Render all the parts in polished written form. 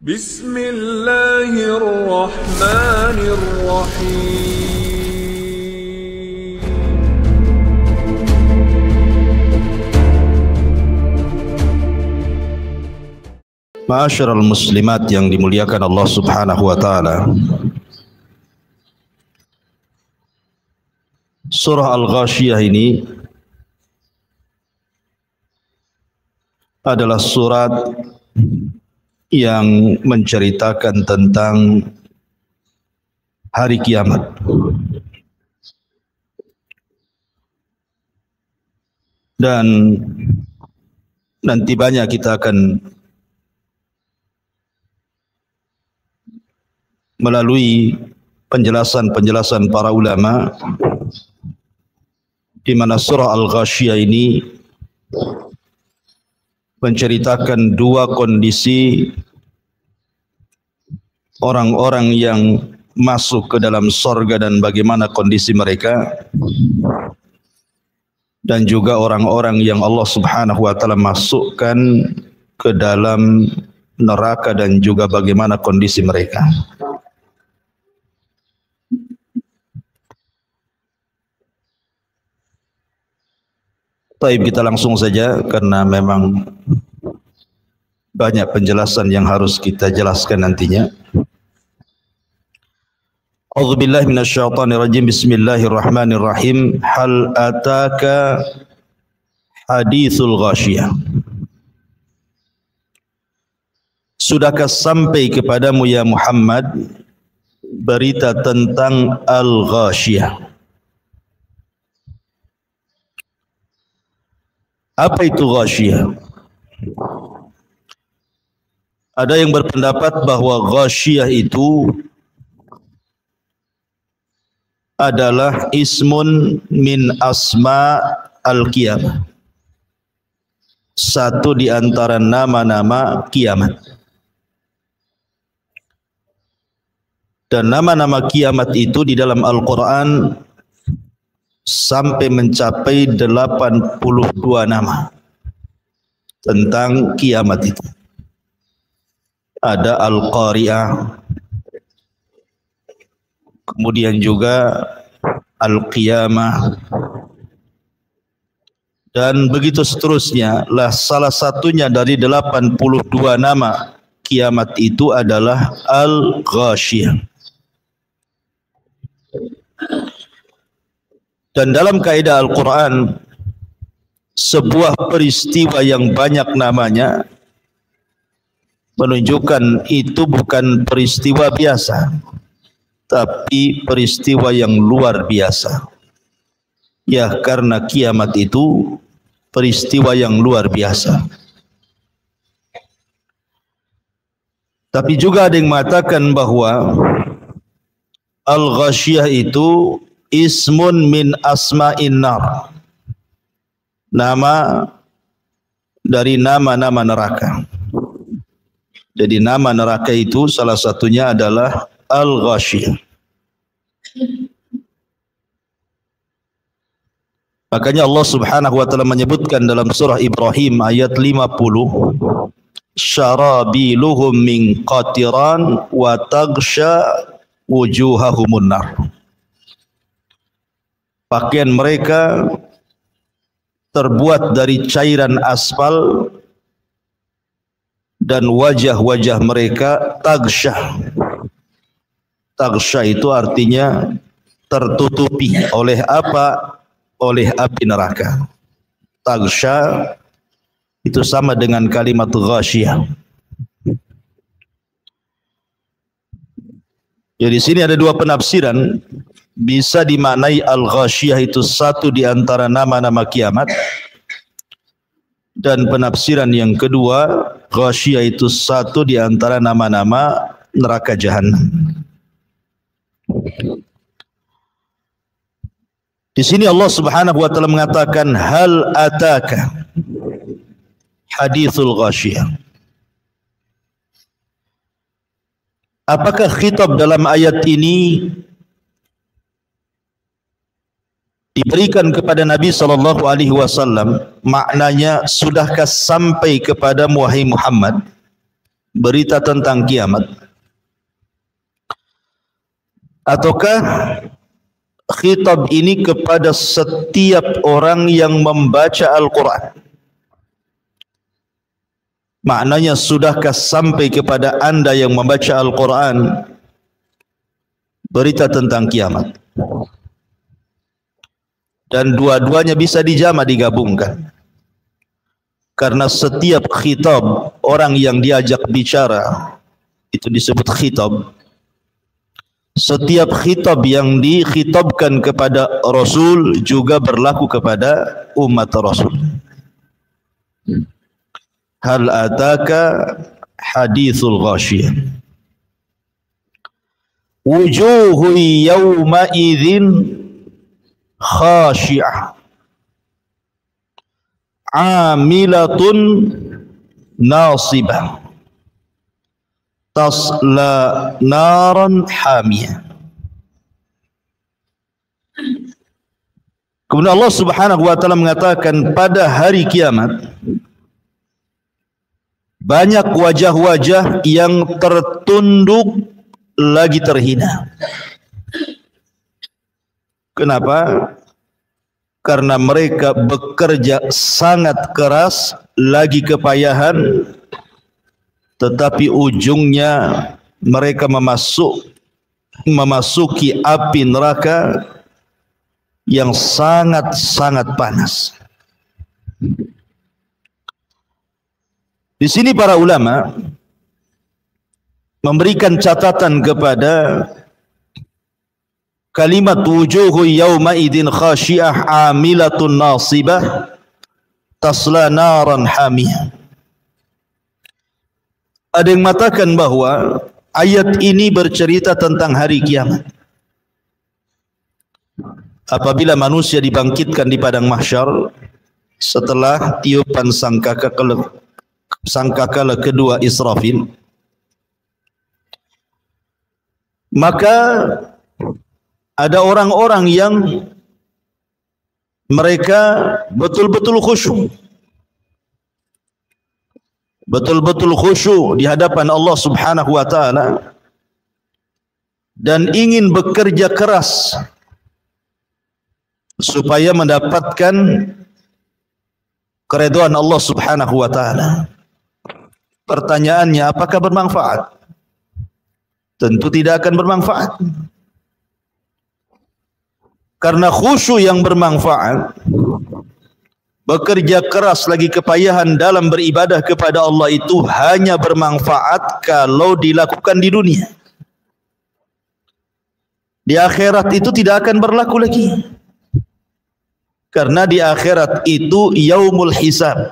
Bismillahirrahmanirrahim. Ma'asyiral muslimat yang dimuliakan Allah Subhanahu wa taala. Surah Al-Ghashiyah ini adalah surat yang menceritakan tentang hari kiamat. Dan nanti banyak kita akan melalui penjelasan-penjelasan para ulama di mana surah Al-Ghashiyah ini menceritakan dua kondisi orang-orang yang masuk ke dalam surga dan bagaimana kondisi mereka, dan juga orang-orang yang Allah Subhanahu wa taala masukkan ke dalam neraka dan juga bagaimana kondisi mereka. Baik, kita langsung saja karena memang banyak penjelasan yang harus kita jelaskan nantinya. A'udzubillahi minasyaitonirrajim. Bismillahirrahmanirrahim. Hal ataka haditsul ghashiyah. Sudahkah sampai kepadamu ya Muhammad berita tentang Al-Ghashiyah? Apa itu Ghashiyah? Ada yang berpendapat bahwa Ghashiyah itu adalah ismun min asma al-qiyamah, satu di antara nama-nama kiamat. Dan nama-nama kiamat itu di dalam Al-Quran sampai mencapai 82 nama tentang kiamat itu. Ada Al-Qari'ah, kemudian juga Al-Qiyamah, dan begitu seterusnya. Lah salah satunya dari 82 nama kiamat itu adalah Al-Ghashiyah. Dan dalam kaidah Al-Quran, sebuah peristiwa yang banyak namanya menunjukkan itu bukan peristiwa biasa, tapi peristiwa yang luar biasa. Ya, karena kiamat itu peristiwa yang luar biasa. Tapi juga ada yang mengatakan bahwa Al-Ghashiyah itu ismun min asma'in nar, nama dari nama-nama neraka. Jadi nama neraka itu salah satunya adalah Al-Ghashiyah. Makanya Allah Subhanahu wa taala menyebutkan dalam surah Ibrahim ayat 50, syarabiluhum min qatiran wa taghsha wujuhahumun nar. Pakaian mereka terbuat dari cairan aspal dan wajah-wajah mereka taghsyah. Taghsyah itu artinya tertutupi oleh apa? Oleh api neraka. Taghsyah itu sama dengan kalimat ghashiyah. Ya, di sini ada dua penafsiran. Bisa dimaknai Al-Ghashiyah itu satu di antara nama-nama kiamat, dan penafsiran yang kedua, Ghashiyah itu satu di antara nama-nama neraka jahanam. Di sini Allah Subhanahu wa taala mengatakan hal ataka haditsul Ghashiyah. Apakah khitab dalam ayat ini diberikan kepada Nabi SAW, maknanya sudahkah sampai kepada Wahai Muhammad berita tentang kiamat, ataukah khitab ini kepada setiap orang yang membaca Al-Quran? Maknanya, sudahkah sampai kepada anda yang membaca Al-Quran berita tentang kiamat? Dan dua-duanya bisa dijama, digabungkan. Karena setiap khitab orang yang diajak bicara itu disebut khitab. Setiap khitab yang dikhitabkan kepada Rasul juga berlaku kepada umat Rasul. Hal ataka hadithul ghashiyah. Wujuhu yawma idzin khashi'ah, amilatun nasibah, tasla naran hamiyah. Kemudian Allah Subhanahu wa taala mengatakan, pada hari kiamat banyak wajah-wajah yang tertunduk lagi terhina. Kenapa? Karena mereka bekerja sangat keras, lagi kepayahan, tetapi ujungnya mereka memasuki api neraka yang sangat-sangat panas. Di sini para ulama memberikan catatan kepada kalimat wujuhu yawma idin khashi'ah amilatun nasibah tasla naran hamiyah. Ada yang mengatakan bahwa ayat ini bercerita tentang hari kiamat. Apabila manusia dibangkitkan di padang mahsyar setelah tiupan sangkakala kedua Israfil, maka ada orang-orang yang mereka betul-betul khusyuk, betul-betul khusyuk di hadapan Allah Subhanahu wa taala dan ingin bekerja keras supaya mendapatkan keridhaan Allah Subhanahu wa taala. Pertanyaannya, apakah bermanfaat? Tentu tidak akan bermanfaat. Karena khusyuk yang bermanfaat, bekerja keras lagi kepayahan dalam beribadah kepada Allah itu hanya bermanfaat kalau dilakukan di dunia. Di akhirat itu tidak akan berlaku lagi. Karena di akhirat itu yaumul hisab,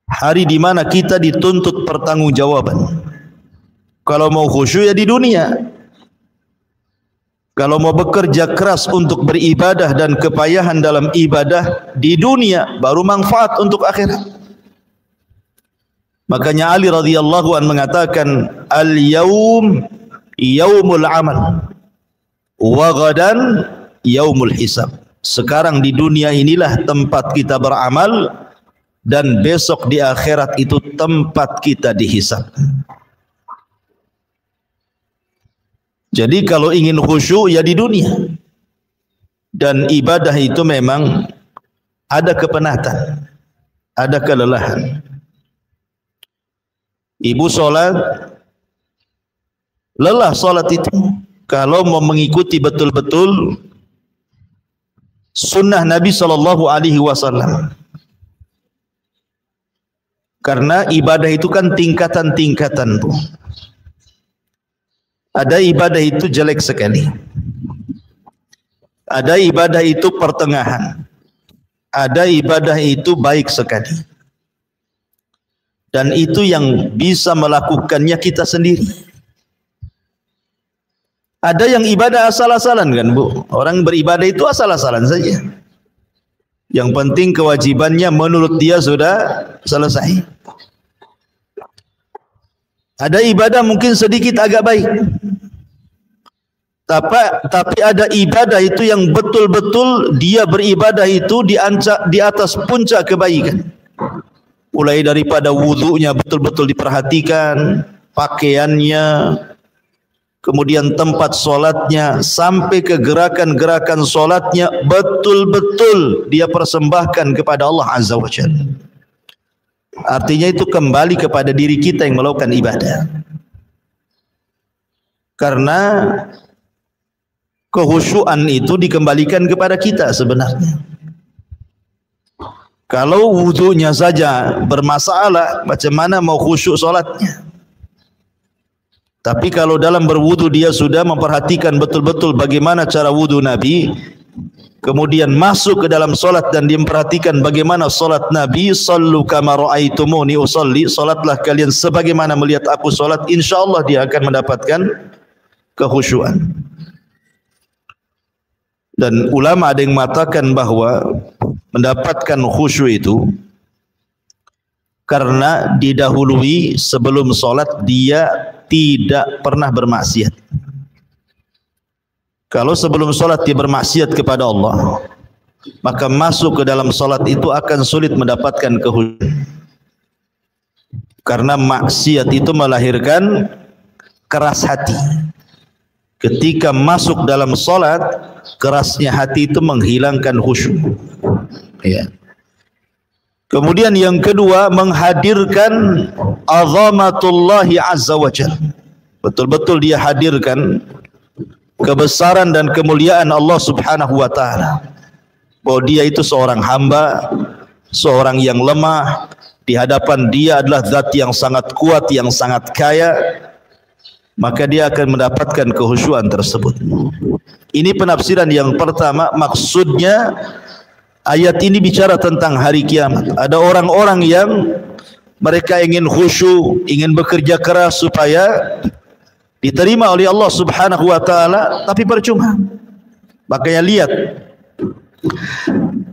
hari di mana kita dituntut pertanggungjawaban. Kalau mau khusyuk ya di dunia. Kalau mau bekerja keras untuk beribadah dan kepayahan dalam ibadah di dunia, baru manfaat untuk akhirat. Makanya Ali radhiyallahu anhu mengatakan, al-yaum yaumul amal wa ghadan yaumul hisab. Sekarang di dunia inilah tempat kita beramal, dan besok di akhirat itu tempat kita dihisab. Jadi kalau ingin khusyuk ya di dunia. Dan ibadah itu memang ada kepenatan, ada kelelahan. Ibu sholat, lelah sholat itu. Kalau mau mengikuti betul-betul sunnah Nabi SAW. Karena ibadah itu kan tingkatan-tingkatan, Bu. Ada ibadah itu jelek sekali, ada ibadah itu pertengahan, ada ibadah itu baik sekali. Dan itu yang bisa melakukannya kita sendiri. Ada yang ibadah asal-asalan kan, Bu. Orang beribadah itu asal-asalan saja. Yang penting kewajibannya menurut dia sudah selesai. Ada ibadah mungkin sedikit agak baik, tapi ada ibadah itu yang betul-betul dia beribadah itu di atas puncak kebaikan. mulai daripada wudunya betul-betul diperhatikan, pakaiannya, kemudian tempat solatnya, sampai ke gerakan-gerakan solatnya betul-betul dia persembahkan kepada Allah Azza wa Jalla. Artinya itu kembali kepada diri kita yang melakukan ibadah. Karena kehusyuan itu dikembalikan kepada kita sebenarnya. Kalau wudunya saja bermasalah, macam mana mau khusyuk solatnya? Tapi kalau dalam berwudu dia sudah memperhatikan betul-betul bagaimana cara wudu Nabi, kemudian masuk ke dalam solat dan dia memperhatikan bagaimana solat Nabi, sallu kama ra'aitumuni usalli, solatlah kalian sebagaimana melihat aku solat, insyaallah dia akan mendapatkan kekhusyuan. Dan ulama ada yang mengatakan bahwa mendapatkan khusyuk itu karena didahului sebelum solat dia tidak pernah bermaksiat. Kalau sebelum solat dia bermaksiat kepada Allah, maka masuk ke dalam solat itu akan sulit mendapatkan kekhusyuan. Karena maksiat itu melahirkan keras hati. Ketika masuk dalam solat, kerasnya hati itu menghilangkan khusyuk. Ya. Kemudian yang kedua, menghadirkan azamatullahi azza wa jalla. Betul-betul dia hadirkan kebesaran dan kemuliaan Allah subhanahu wa ta'ala. Bahwa dia itu seorang hamba, seorang yang lemah. Di hadapan dia adalah zat yang sangat kuat, yang sangat kaya. Maka dia akan mendapatkan kehusyuan tersebut. Ini penafsiran yang pertama. Maksudnya ayat ini bicara tentang hari kiamat. Ada orang-orang yang mereka ingin khusyuk, ingin bekerja keras supaya diterima oleh Allah subhanahu wa ta'ala, tapi percuma. Makanya lihat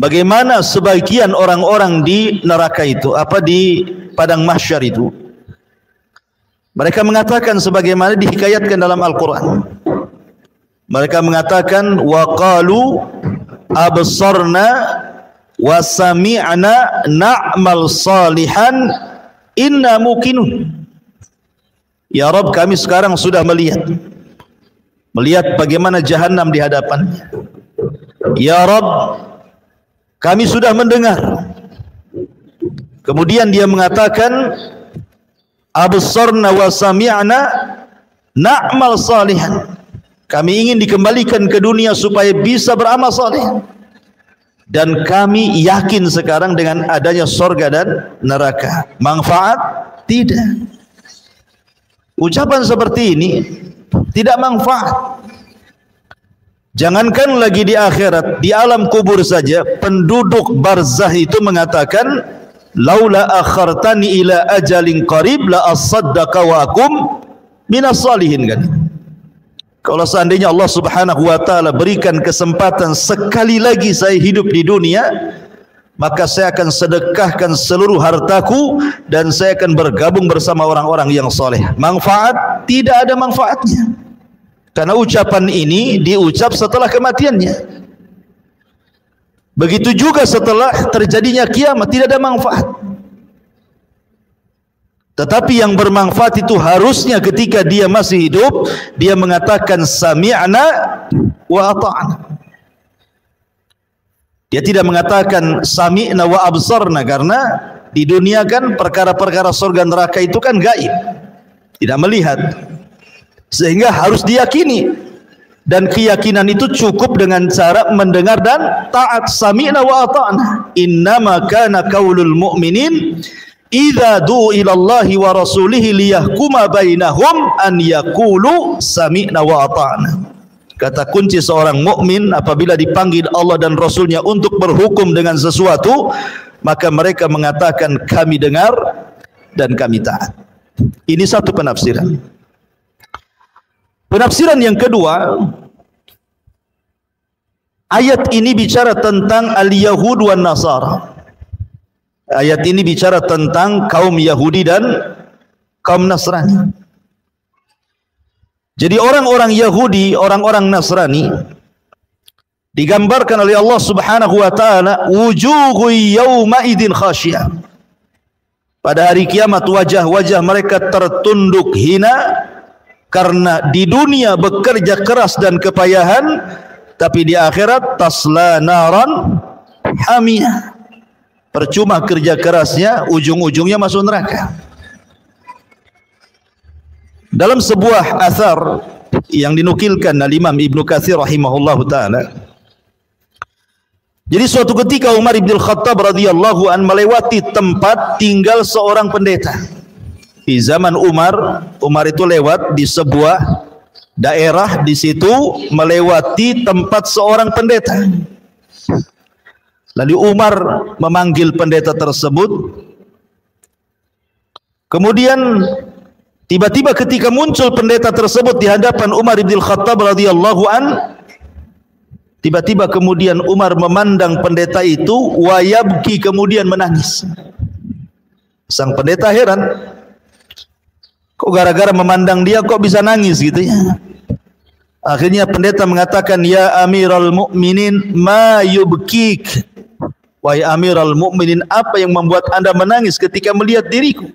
bagaimana sebagian orang-orang di neraka itu, di padang mahsyar itu, mereka mengatakan sebagaimana dihikayatkan dalam Al-Quran. Mereka mengatakan wa qalu absarna wa sami'na na'mal salihan inna muqinun. Ya Rabb, kami sekarang sudah melihat bagaimana jahanam di hadapannya. Ya Rabb, kami sudah mendengar. Kemudian dia mengatakan absarna wa sami'na na'mal salihan. Kami ingin dikembalikan ke dunia supaya bisa beramal saleh. Dan kami yakin sekarang dengan adanya surga dan neraka. Manfaat? Tidak. Ucapan seperti ini tidak manfaat. Jangankan lagi di akhirat, di alam kubur saja penduduk barzah itu mengatakan, laula akhartani ila ajalin qarib la asaddaqa wa akum minas salihin, kan. Kalau seandainya Allah subhanahu wa ta'ala berikan kesempatan sekali lagi saya hidup di dunia, maka saya akan sedekahkan seluruh hartaku dan saya akan bergabung bersama orang-orang yang soleh. Manfaat? Tidak ada manfaatnya. Karena ucapan ini diucap setelah kematiannya. Begitu juga setelah terjadinya kiamat, tidak ada manfaat. Tetapi yang bermanfaat itu harusnya ketika dia masih hidup, dia mengatakan sami'na wa ata'na. Dia tidak mengatakan sami'na wa absarna, karena di dunia kan perkara-perkara surga neraka itu kan gaib, tidak melihat, sehingga harus diyakini. Dan keyakinan itu cukup dengan cara mendengar dan taat. Sami'na wa ata'na. Innama kana qaulul mu'minin idza du'u ila Allahi wa rasulihi liyahkuma bainahum an yaqulu sami'na wa ata'na. Kata kunci seorang mukmin apabila dipanggil Allah dan Rasulnya untuk berhukum dengan sesuatu, maka mereka mengatakan kami dengar dan kami taat. Ini satu penafsiran. Penafsiran yang kedua, ayat ini bicara tentang al-Yahud wan Nasara. Ayat ini bicara tentang kaum Yahudi dan kaum Nasrani. Jadi orang-orang Yahudi, orang-orang Nasrani digambarkan oleh Allah Subhanahu wa taala wujuhu yawma idzin khasyiyah. pada hari kiamat wajah-wajah mereka tertunduk hina karena di dunia bekerja keras dan kepayahan, tapi di akhirat tasla naran hamiyah. Percuma kerja kerasnya, ujung-ujungnya masuk neraka. Dalam sebuah athar yang dinukilkan oleh Imam Ibnu Katsir rahimahullahu taala, jadi suatu ketika Umar bin Khattab radhiyallahu an melewati tempat tinggal seorang pendeta. Di zaman Umar itu lewat di sebuah daerah, di situ melewati tempat seorang pendeta. Lalu Umar memanggil pendeta tersebut. Kemudian tiba-tiba ketika muncul pendeta tersebut di hadapan Umar bin Khattab radhiyallahu an, tiba-tiba kemudian Umar memandang pendeta itu, wayabki, kemudian menangis. Sang pendeta heran, kok gara-gara memandang dia kok bisa nangis gitu ya. Akhirnya pendeta mengatakan, ya Amiral Mukminin, ma yubkik. Wahai Amiral Mukminin, apa yang membuat anda menangis ketika melihat diriku?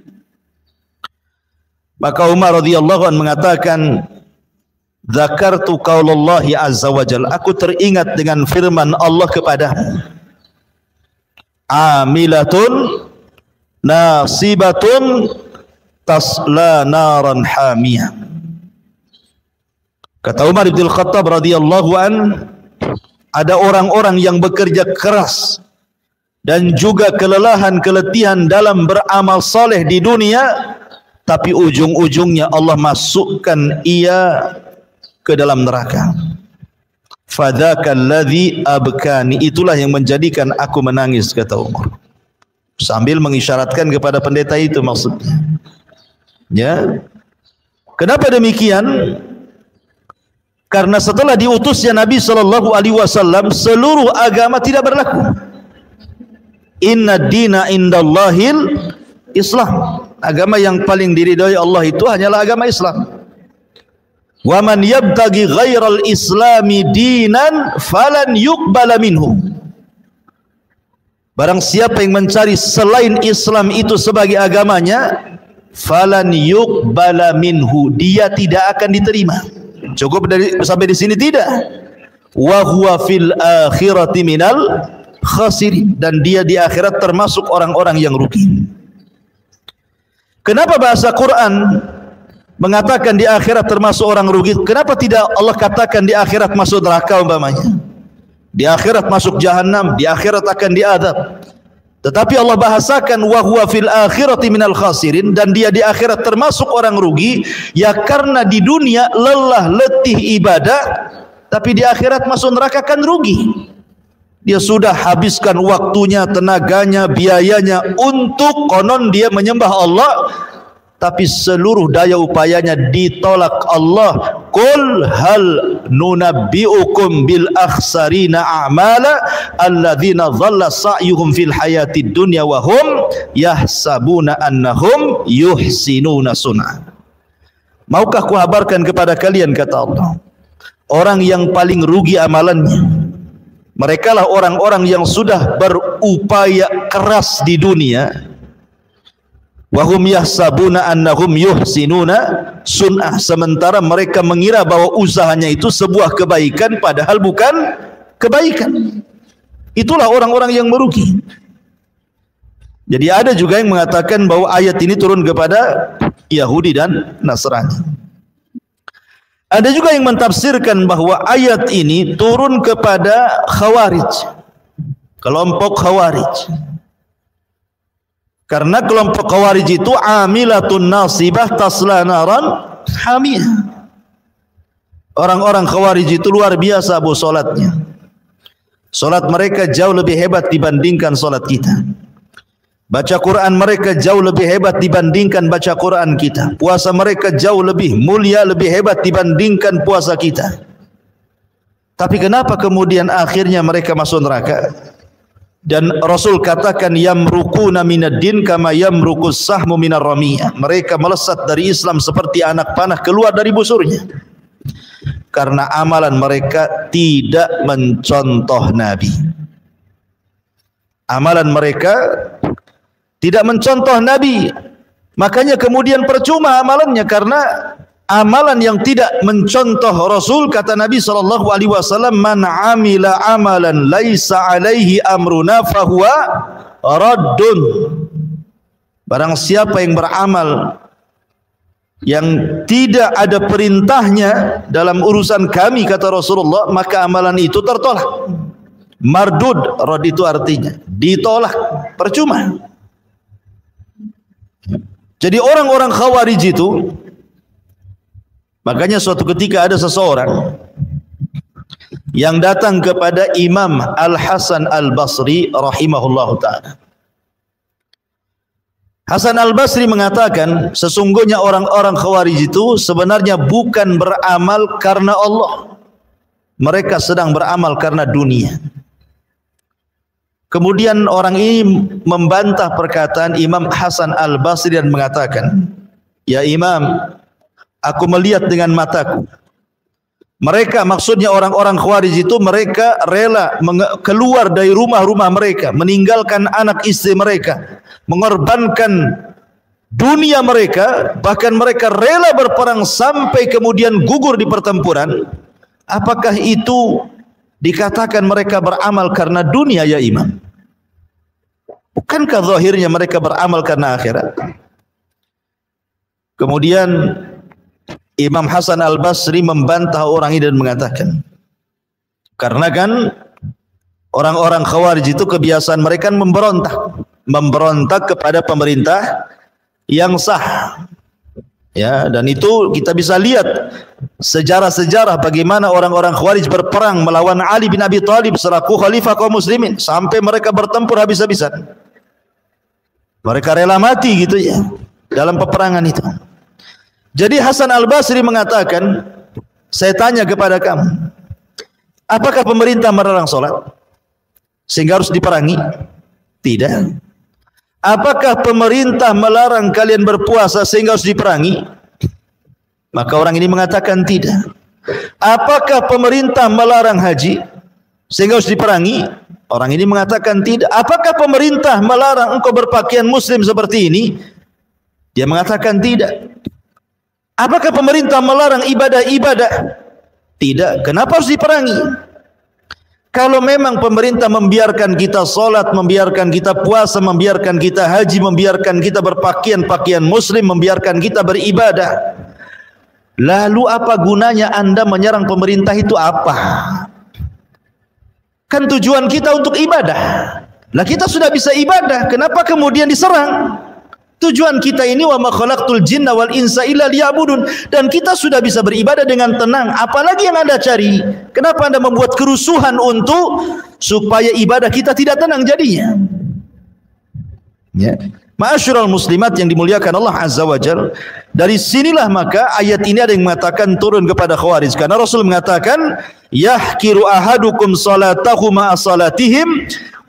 Maka Umar radhiyallahu anhu mengatakan, Zakartu qaulallahi azza wa jalla, aku teringat dengan firman Allah kepadamu, amilatun nasibatun tasla naran hamiyah. Kata Umar bin Khattab radhiyallahu an, ada orang-orang yang bekerja keras dan juga keletihan dalam beramal saleh di dunia, tapi ujung-ujungnya Allah masukkan ia ke dalam neraka. Fadzakal ladzi abkani, itulah yang menjadikan aku menangis, kata Umar, sambil mengisyaratkan kepada pendeta itu maksudnya. Ya. Kenapa demikian? Karena setelah diutusnya Nabi sallallahu alaihi wasallam, seluruh agama tidak berlaku. Inna dina indallahil Islam. Agama yang paling diridhai Allah itu hanyalah agama Islam. Wa man yabtaghi ghairal islami dinan falan yuqbala minhu. Barang siapa yang mencari selain Islam itu sebagai agamanya, falan yuqbala minhu, dia tidak akan diterima. Cukup sampai di sini tidak? Wa huwa fil akhirati minal khasirin, dan dia di akhirat termasuk orang-orang yang rugi. Kenapa bahasa Quran mengatakan di akhirat termasuk orang rugi? Kenapa tidak Allah katakan di akhirat masuk neraka umpamanya? Di akhirat masuk jahanam, di akhirat akan diadab. Tetapi Allah bahasakan wa huwa fil akhirati minal khasirin, dan dia di akhirat termasuk orang rugi, ya karena di dunia lelah letih ibadah, tapi di akhirat masuk neraka kan rugi. Dia sudah habiskan waktunya, tenaganya, biayanya untuk konon dia menyembah Allah, tapi seluruh daya upayanya ditolak Allah. Qul hal nunabbiukum bil akhsarina a'mala alladzina dhalla sa'yuhum fil hayatid dunya wa hum yahsabuna annahum yuhsinuna sun'a. Maukah kuhabarkan kepada kalian, kata Allah, orang yang paling rugi amalannya, mereka lah orang-orang yang sudah berupaya keras di dunia, wahum yahsabuna annahum yuhsinuna sun'ah, sementara mereka mengira bahwa usahanya itu sebuah kebaikan, padahal bukan kebaikan. Itulah orang-orang yang merugi. Jadi ada juga yang mengatakan bahwa ayat ini turun kepada Yahudi dan Nasrani. Ada juga yang mentafsirkan bahwa ayat ini turun kepada Khawarij, kelompok Khawarij. Karena kelompok Khawarij itu amilatun nasibah tasla naran hamiyah. Orang-orang Khawarij itu luar biasa bu solatnya. Solat mereka jauh lebih hebat dibandingkan solat kita. Baca Quran mereka jauh lebih hebat dibandingkan baca Quran kita. Puasa mereka jauh lebih mulia, lebih hebat dibandingkan puasa kita. Tapi kenapa kemudian akhirnya mereka masuk neraka? Dan Rasul katakan yamruquna minad din kama yamruqus sahmu minar ramiyah. Mereka melesat dari Islam seperti anak panah keluar dari busurnya. Karena amalan mereka tidak mencontoh Nabi. Amalan mereka tidak mencontoh Nabi. Makanya kemudian percuma amalannya, karena amalan yang tidak mencontoh Rasul, kata Nabi SAW, man amila amalan laisa alaihi amruna fahuwa raddun. Barang siapa yang beramal yang tidak ada perintahnya dalam urusan kami, kata Rasulullah, maka amalan itu tertolak. Mardud, rad itu artinya ditolak, percuma. Jadi orang-orang Khawarij itu, makanya suatu ketika ada seseorang yang datang kepada Imam Al-Hasan Al-Basri rahimahullahu ta'ala. Hasan Al-Basri mengatakan, sesungguhnya orang-orang Khawarij itu sebenarnya bukan beramal karena Allah. Mereka sedang beramal karena dunia. Kemudian orang ini membantah perkataan Imam Hasan Al-Basri dan mengatakan, ya Imam, aku melihat dengan mataku. Mereka, maksudnya orang-orang Khawarij itu, mereka rela keluar dari rumah-rumah mereka, meninggalkan anak istri mereka, mengorbankan dunia mereka, bahkan mereka rela berperang sampai kemudian gugur di pertempuran. Apakah itu dikatakan mereka beramal karena dunia, ya Imam? Bukankah zahirnya mereka beramal karena akhirat? Kemudian Imam Hasan Al-Basri membantah orang ini dan mengatakan, karena kan orang-orang Khawarij itu kebiasaan mereka memberontak kepada pemerintah yang sah. Ya, dan itu kita bisa lihat sejarah-sejarah bagaimana orang-orang Khawarij berperang melawan Ali bin Abi Thalib selaku khalifah kaum muslimin sampai mereka bertempur habis-habisan. Mereka rela mati gitu ya dalam peperangan itu. Jadi Hasan Al-Basri mengatakan, saya tanya kepada kamu, apakah pemerintah melarang salat sehingga harus diperangi? Tidak. Apakah pemerintah melarang kalian berpuasa sehingga harus diperangi? Maka orang ini mengatakan tidak. Apakah pemerintah melarang haji sehingga harus diperangi? Orang ini mengatakan tidak. Apakah pemerintah melarang engkau berpakaian muslim seperti ini? Dia mengatakan tidak. Apakah pemerintah melarang ibadah-ibadah? Tidak. Kenapa harus diperangi? Kalau memang pemerintah membiarkan kita solat, membiarkan kita puasa, membiarkan kita haji, membiarkan kita berpakaian muslim, membiarkan kita beribadah, lalu apa gunanya Anda menyerang pemerintah itu apa? Kan tujuan kita untuk ibadah. Lah kita sudah bisa ibadah, kenapa kemudian diserang? Tujuan kita ini wa ma khalaqtul jinna wal insa illa liya'budun, dan kita sudah bisa beribadah dengan tenang. Apalagi yang Anda cari? Kenapa Anda membuat kerusuhan untuk supaya ibadah kita tidak tenang jadinya? Ya. Ma'asyiral muslimat yang dimuliakan Allah Azza wa Jalla, dari sinilah maka ayat ini ada yang mengatakan turun kepada Khawarij, karena Rasul mengatakan yahkiru ahadukum salatahu ma'a salatihim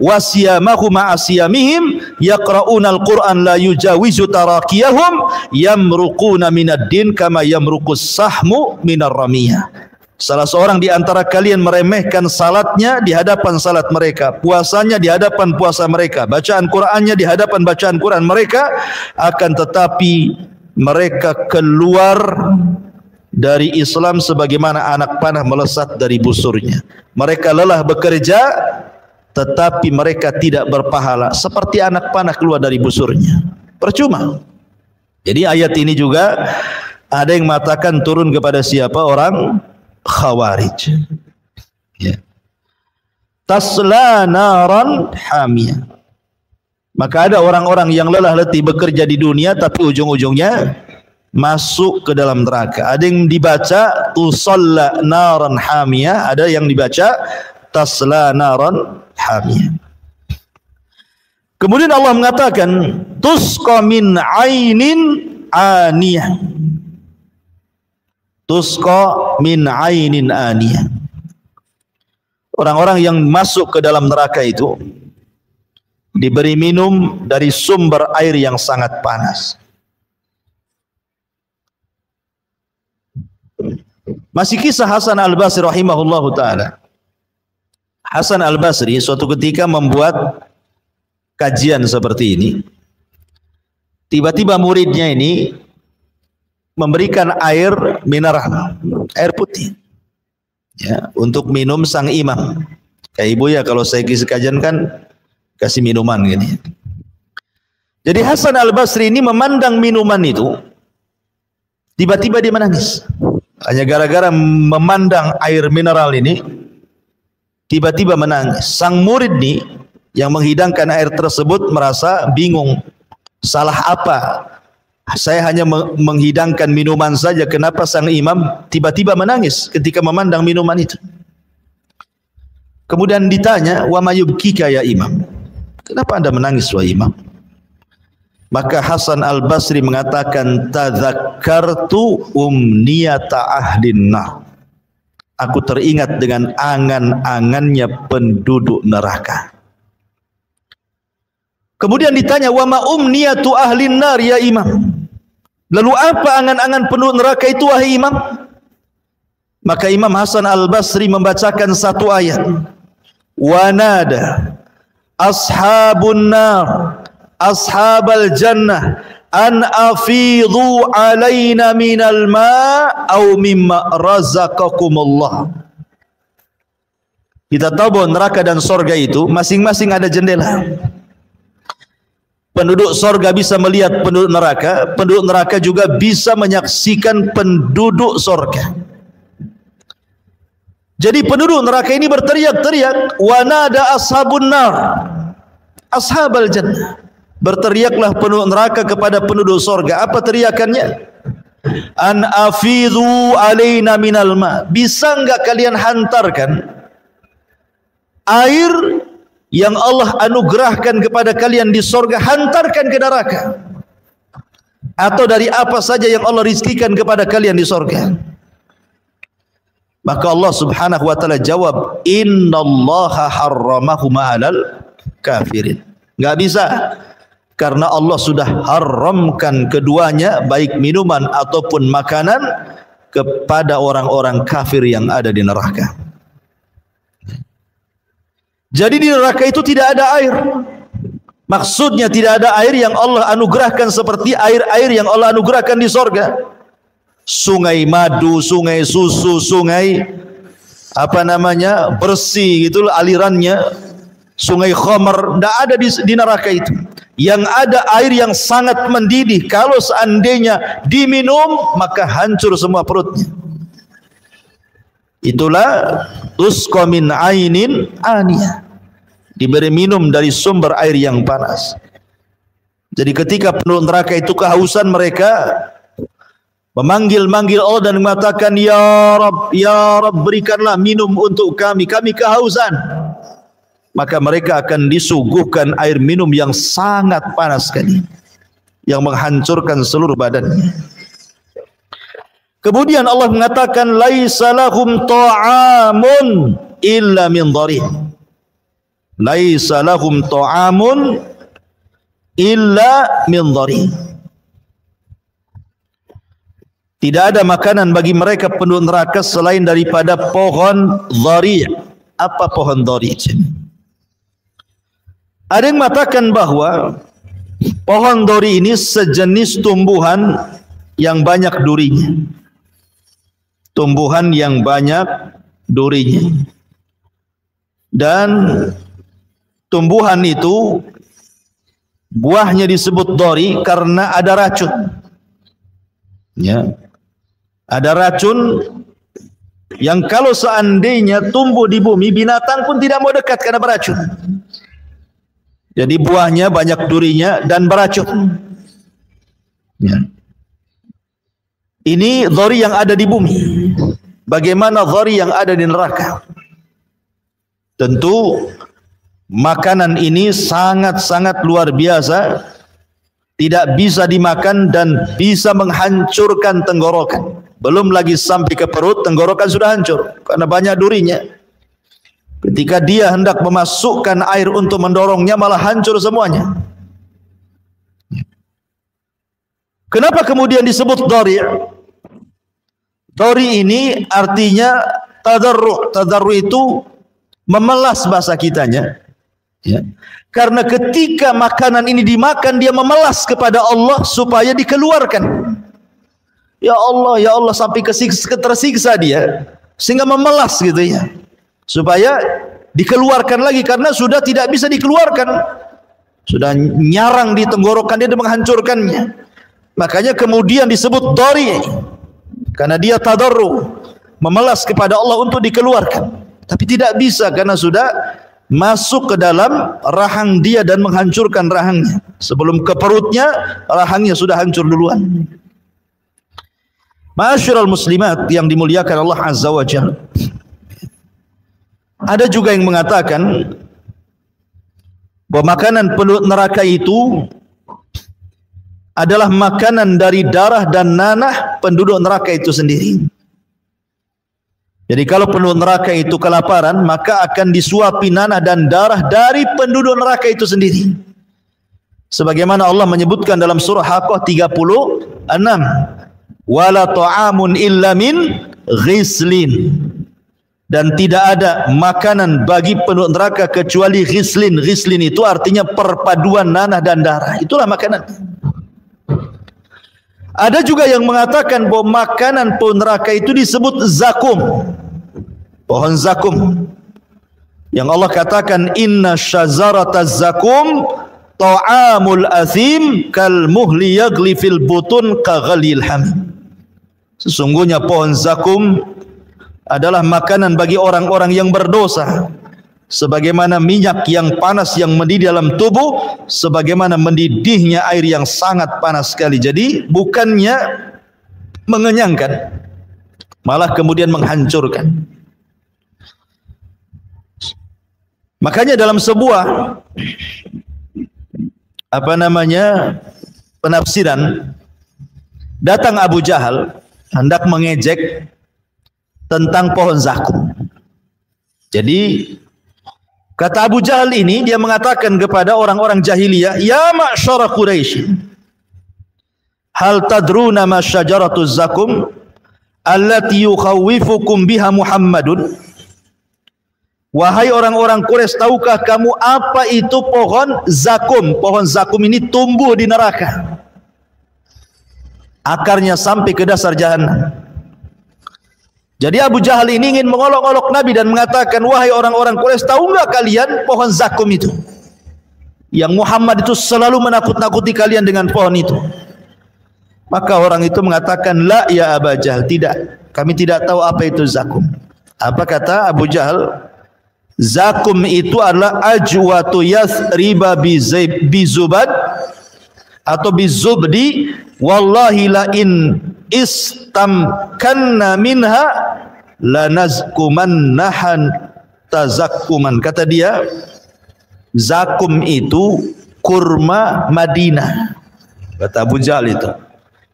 wa siyamahu ma'a siyamihim yaqra'una al-Qur'an la yujawizu tarakiyahum yamruquna minad din kama yamruqus sahmu minar ramiyah. Salah seorang di antara kalian meremehkan salatnya di hadapan salat mereka, puasanya di hadapan puasa mereka, bacaan Qur'annya di hadapan bacaan Qur'an mereka, akan tetapi mereka keluar dari Islam sebagaimana anak panah melesat dari busurnya. Mereka lelah bekerja tetapi mereka tidak berpahala, seperti anak panah keluar dari busurnya. Percuma. Jadi ayat ini juga ada yang mengatakan turun kepada siapa? Orang Khawarij. Ya. Tasla naran hamiyah. Maka ada orang-orang yang lelah letih bekerja di dunia tapi ujung-ujungnya masuk ke dalam neraka. Ada yang dibaca tusalla naran hamiyah, ada yang dibaca tasla naran hamiyah. Kemudian Allah mengatakan tusqa min ainin aniyah. Tusqa min ainin aniyah. Orang-orang yang masuk ke dalam neraka itu diberi minum dari sumber air yang sangat panas. Masih kisah Hasan Al-Basri rahimahullahu ta'ala. Hasan Al-Basri suatu ketika membuat kajian seperti ini. Tiba-tiba muridnya ini memberikan air mineral, air putih, ya, untuk minum sang imam. Kayak ibu ya, kalau saya kisi kajian kan kasih minuman gini. Jadi Hasan Al-Basri ini memandang minuman itu, tiba-tiba dia menangis. Hanya gara-gara memandang air mineral ini, tiba-tiba menangis. Sang murid nih yang menghidangkan air tersebut merasa bingung. Salah apa? Saya hanya menghidangkan minuman saja. Kenapa sang imam tiba-tiba menangis ketika memandang minuman itu? Kemudian ditanya, wa mayubkika ya imam? Kenapa anda menangis wahai imam? Maka Hasan Al-Basri mengatakan, tadzakkartu umniyata ahlin nar. Aku teringat dengan angan-angannya penduduk neraka. Kemudian ditanya, wa ma umniyatu ahlin nar ya imam? Lalu apa angan-angan penduduk neraka itu wahai imam? Maka Imam Hasan Al-Basri membacakan satu ayat. Wa nada ashabun nar ashabal jannah an afidhu alaina minal ma' au mimma razaqakumullah. Kita tahu bahwa neraka dan sorga itu masing-masing ada jendela. Penduduk sorga bisa melihat penduduk neraka juga bisa menyaksikan penduduk sorga. Jadi penduduk neraka ini berteriak-teriak, wa nada ashabun nar ashabal jannah. Berteriaklah penduduk neraka kepada penduduk sorga. Apa teriakannya? An afidhu alaina minal ma. Bisa enggak kalian hantarkan air yang Allah anugerahkan kepada kalian di sorga, hantarkan ke neraka? Atau dari apa saja yang Allah rizkikan kepada kalian di sorga? Maka Allah subhanahu wa ta'ala jawab, innallaha harramahuma alal kafirin. Enggak bisa, karena Allah sudah haramkan keduanya, baik minuman ataupun makanan, kepada orang-orang kafir yang ada di neraka. Jadi di neraka itu tidak ada air. Maksudnya tidak ada air yang Allah anugerahkan seperti air-air yang Allah anugerahkan di sorga. Sungai madu, sungai susu, sungai bersih gitu alirannya, sungai khamar, tidak ada di neraka itu. Yang ada air yang sangat mendidih, kalau seandainya diminum maka hancur semua perutnya. Itulah tusqa min ainin aniyah, diberi minum dari sumber air yang panas. Jadi ketika penduduk neraka itu kehausan, mereka memanggil-manggil Allah dan mengatakan, ya Rabb, berikanlah minum untuk kami kehausan. Maka mereka akan disuguhkan air minum yang sangat panas sekali, yang menghancurkan seluruh badannya. Kemudian Allah mengatakan, laisa lahum ta'amun illa min dharih. Laisa lahum ta'amun illa min dharih. Tidak ada makanan bagi mereka penduduk neraka selain daripada pohon dhari'. Apa pohon dhari'? Ada yang mengatakan bahwa pohon dhari ini sejenis tumbuhan yang banyak durinya. Tumbuhan yang banyak durinya. Dan tumbuhan itu buahnya disebut dhari karena ada racun. Ya. Ada racun yang kalau seandainya tumbuh di bumi, binatang pun tidak mau dekat karena beracun. Jadi buahnya banyak durinya dan beracun. Ya. Ini dhari yang ada di bumi. Bagaimana dhari yang ada di neraka? Tentu makanan ini sangat-sangat luar biasa, tidak bisa dimakan dan bisa menghancurkan tenggorokan. Belum lagi sampai ke perut, tenggorokan sudah hancur karena banyak durinya. Ketika dia hendak memasukkan air untuk mendorongnya, malah hancur semuanya. Kenapa kemudian disebut dhari'? Dhari' ini artinya tadarru'. Tadarru' itu memelas bahasa kitanya. Ya. Karena ketika makanan ini dimakan, dia memelas kepada Allah supaya dikeluarkan. Ya Allah, sampai tersiksa dia, sehingga memelas gitu ya, supaya dikeluarkan lagi, karena sudah tidak bisa dikeluarkan, sudah nyarang di tenggorokan dia dan menghancurkannya. Makanya kemudian disebut dori, karena dia tadarru, memelas kepada Allah untuk dikeluarkan, tapi tidak bisa karena sudah masuk ke dalam rahang dia dan menghancurkan rahangnya. Sebelum ke perutnya, rahangnya sudah hancur duluan. Ma'asyiral muslimat yang dimuliakan Allah Azza wa Jalla, ada juga yang mengatakan bahwa makanan penduduk neraka itu adalah makanan dari darah dan nanah penduduk neraka itu sendiri. Jadi kalau penduduk neraka itu kelaparan, maka akan disuapi nanah dan darah dari penduduk neraka itu sendiri. Sebagaimana Allah menyebutkan dalam surah Haqqah 36, wala ta'amun illa min ghislin, dan tidak ada makanan bagi penduduk neraka kecuali ghislin. Ghislin itu artinya perpaduan nanah dan darah, itulah makanan. Ada juga yang mengatakan bahwa makanan penduduk neraka itu disebut zakum, pohon zakum, yang Allah katakan inna syajarata zakum ta'amul athim kal muhli yagli fil butun kaghalil hamim. Sesungguhnya pohon zakum adalah makanan bagi orang-orang yang berdosa, sebagaimana minyak yang panas yang mendidih dalam tubuh, sebagaimana mendidihnya air yang sangat panas sekali. Jadi bukannya mengenyangkan, malah kemudian menghancurkan. Makanya dalam sebuah penafsiran, datang Abu Jahal hendak mengejek tentang pohon zakum. Jadi kata Abu Jahal ini, dia mengatakan kepada orang-orang jahiliyah, ya ma'syara Quraisy, hal tadruna ma syajaratuz zakum allati yukhawifukum biha Muhammadun. Wahai orang-orang Quraisy, tahukah kamu apa itu pohon zakum? Pohon zakum ini tumbuh di neraka, akarnya sampai ke dasar jahanam. Jadi Abu Jahal ini ingin mengolok-olok Nabi dan mengatakan, wahai orang-orang Quraisy, tahu enggak kalian pohon zakum itu? Yang Muhammad itu selalu menakut-nakuti kalian dengan pohon itu. Maka orang itu mengatakan, la ya Abu Jahal, tidak, kami tidak tahu apa itu zakum. Apa kata Abu Jahal? Zakum itu adalah ajwatu yathriba bizubad atau bizubdi, wallahi la in istamkanna minha lanazkumannahan tazakkuman. Kata dia, zakum itu kurma Madinah. Kata Abu Jahal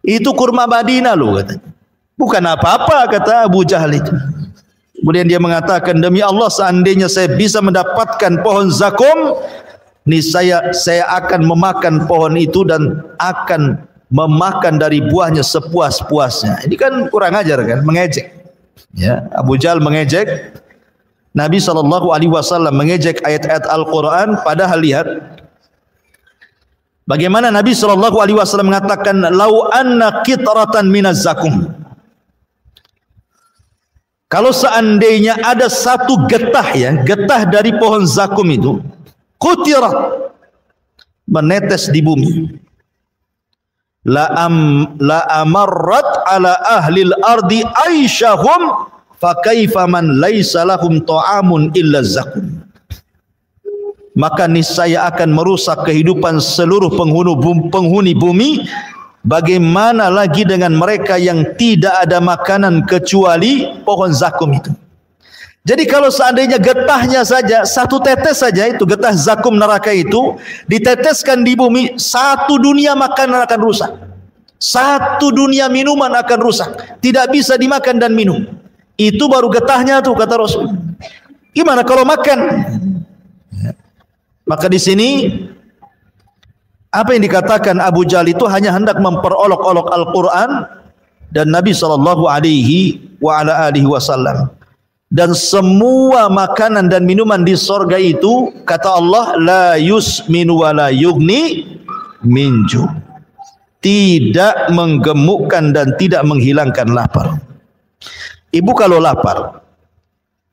itu kurma Madinah loh, katanya. Bukan apa-apa, kata Abu Jahal itu. Kemudian dia mengatakan, demi Allah, seandainya saya bisa mendapatkan pohon zakum, niscaya saya akan memakan pohon itu dan akan memakan dari buahnya sepuas-puasnya. Ini kan kurang ajar kan, mengejek. Ya, Abu Jahal mengejek Nabi SAW, mengejek ayat-ayat Al-Quran. Padahal lihat bagaimana Nabi SAW mengatakan, lau anna qitratan minaz zakum. Kalau seandainya ada satu getah, ya, getah dari pohon zakum itu, qutirat, menetes di bumi, la amarrat ala ahlil ardi aisyahum fa kaifa man laisa lahum ta'amun illa zakum. Maka niscaya akan merusak kehidupan seluruh penghuni bumi. Bagaimana lagi dengan mereka yang tidak ada makanan kecuali pohon zakum itu. Jadi kalau seandainya getahnya saja, satu tetes saja, itu getah zakum neraka itu diteteskan di bumi, satu dunia makanan akan rusak, satu dunia minuman akan rusak, tidak bisa dimakan dan minum. Itu baru getahnya tuh, kata Rasul. Gimana kalau makan? Maka di sini apa yang dikatakan Abu Jahal itu hanya hendak memperolok-olok Al-Quran dan Nabi SAW. Dan semua makanan dan minuman di sorga itu, kata Allah, la yusminu wa la yugni minju, tidak menggemukkan dan tidak menghilangkan lapar. Ibu kalau lapar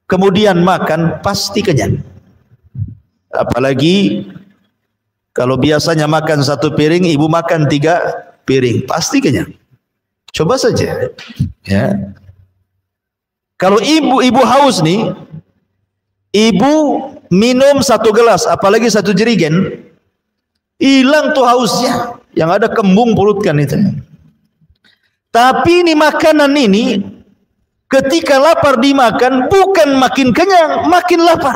kemudian makan pasti kenyang. Apalagi kalau biasanya makan 1 piring, ibu makan 3 piring, pasti kenyang. Coba saja, ya. Kalau ibu haus nih, ibu minum 1 gelas, apalagi 1 jerigen, hilang tuh hausnya, yang ada kembung perut kan itu. Tapi ini makanan ini, ketika lapar dimakan, bukan makin kenyang, makin lapar.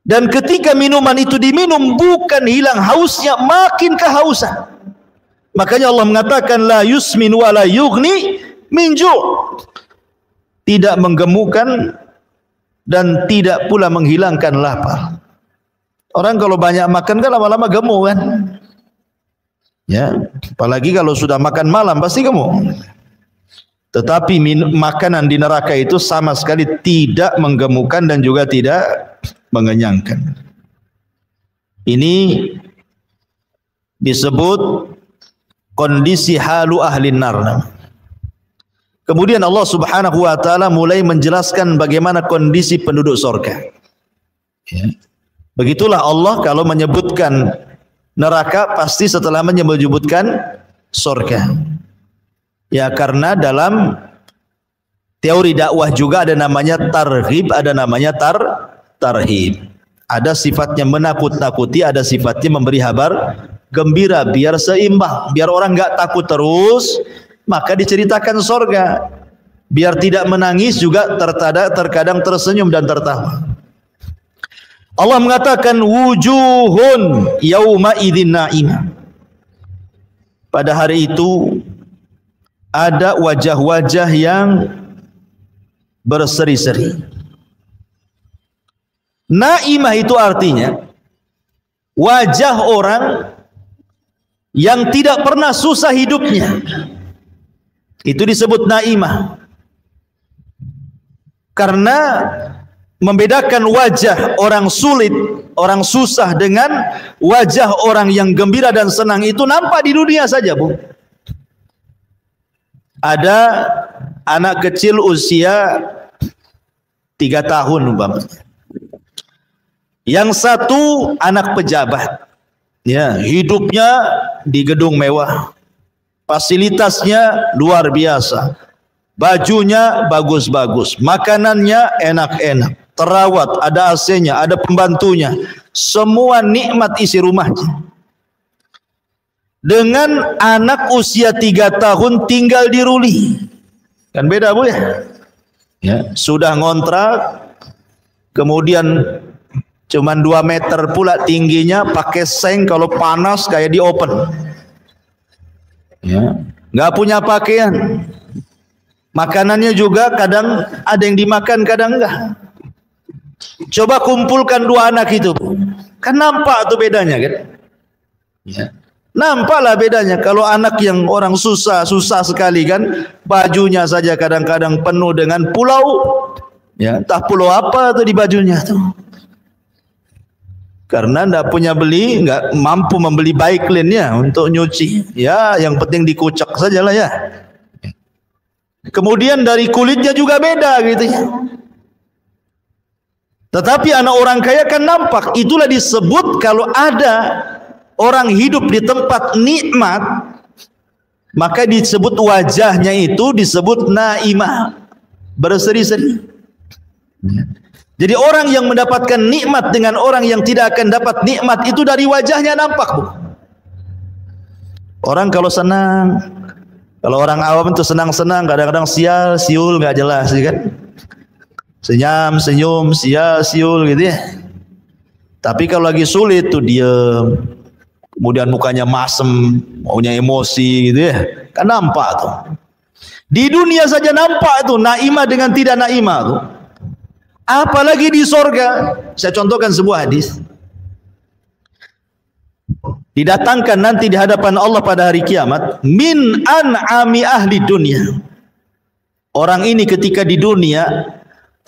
Dan ketika minuman itu diminum, bukan hilang hausnya, makin kehausan. Makanya Allah mengatakan la yusmin wa la yughni min ju', tidak menggemukkan dan tidak pula menghilangkan lapar. Orang kalau banyak makan kan lama-lama gemuk kan, ya. Apalagi kalau sudah makan malam pasti gemuk. Tetapi makanan di neraka itu sama sekali tidak menggemukkan dan juga tidak mengenyangkan. Ini disebut kondisi halu ahli nar. Kemudian Allah Subhanahu wa taala mulai menjelaskan bagaimana kondisi penduduk surga. Ya. Begitulah Allah kalau menyebutkan neraka pasti setelah menyebutkan surga. Ya, karena dalam teori dakwah juga ada namanya targhib, ada namanya tarhib. Ada sifatnya menakut-nakuti, ada sifatnya memberi kabar gembira, biar seimbang, biar orang enggak takut terus, maka diceritakan surga. Biar tidak menangis juga terkadang tersenyum dan tertawa. Allah mengatakan wujuhun yauma idzin na'imah. Pada hari itu ada wajah-wajah yang berseri-seri. Naimah itu artinya wajah orang yang tidak pernah susah hidupnya. Itu disebut naimah. Karena membedakan wajah orang sulit, orang susah dengan wajah orang yang gembira dan senang itu nampak di dunia saja, Bu. Ada anak kecil usia 3 tahun umpamanya. Yang satu anak pejabat. Ya, hidupnya di gedung mewah. Fasilitasnya luar biasa. Bajunya bagus-bagus, makanannya enak-enak, terawat, ada AC-nya, ada pembantunya. Semua nikmat isi rumahnya. Dengan anak usia 3 tahun tinggal di Ruli. Kan beda, Bu, ya? Ya, sudah ngontrak, kemudian cuman 2 meter pula tingginya, pakai seng, kalau panas kayak di open. Ya, nggak punya pakaian. Makanannya juga kadang ada yang dimakan, kadang enggak. Coba kumpulkan 2 anak itu, kan nampak tuh bedanya kan? Ya. Nampaklah bedanya. Kalau anak yang orang susah sekali kan, bajunya saja kadang-kadang penuh dengan pulau. Ya, entah pulau apa tuh di bajunya tuh. Karena enggak punya enggak mampu membeli baiklin-nya untuk nyuci. Ya, yang penting dikucek sajalah ya. Kemudian dari kulitnya juga beda gitu ya. Tetapi anak orang kaya kan nampak. Itulah disebut kalau ada orang hidup di tempat nikmat, maka disebut wajahnya itu disebut naimah, berseri-seri. Jadi orang yang mendapatkan nikmat dengan orang yang tidak akan dapat nikmat itu dari wajahnya nampak, Bu. Orang kalau senang, kalau orang awam itu senang-senang, kadang-kadang siul nggak jelas, kan? Senyum, senyum, siul gitu ya. Tapi kalau lagi sulit tuh diem, kemudian mukanya masem, maunya emosi gitu ya. Kan nampak tuh. Di dunia saja nampak tuh naimah dengan tidak naimah tuh. Apalagi di sorga. Saya contohkan sebuah hadis. Didatangkan nanti di hadapan Allah pada hari kiamat min an'ami ahli dunia. Orang ini ketika di dunia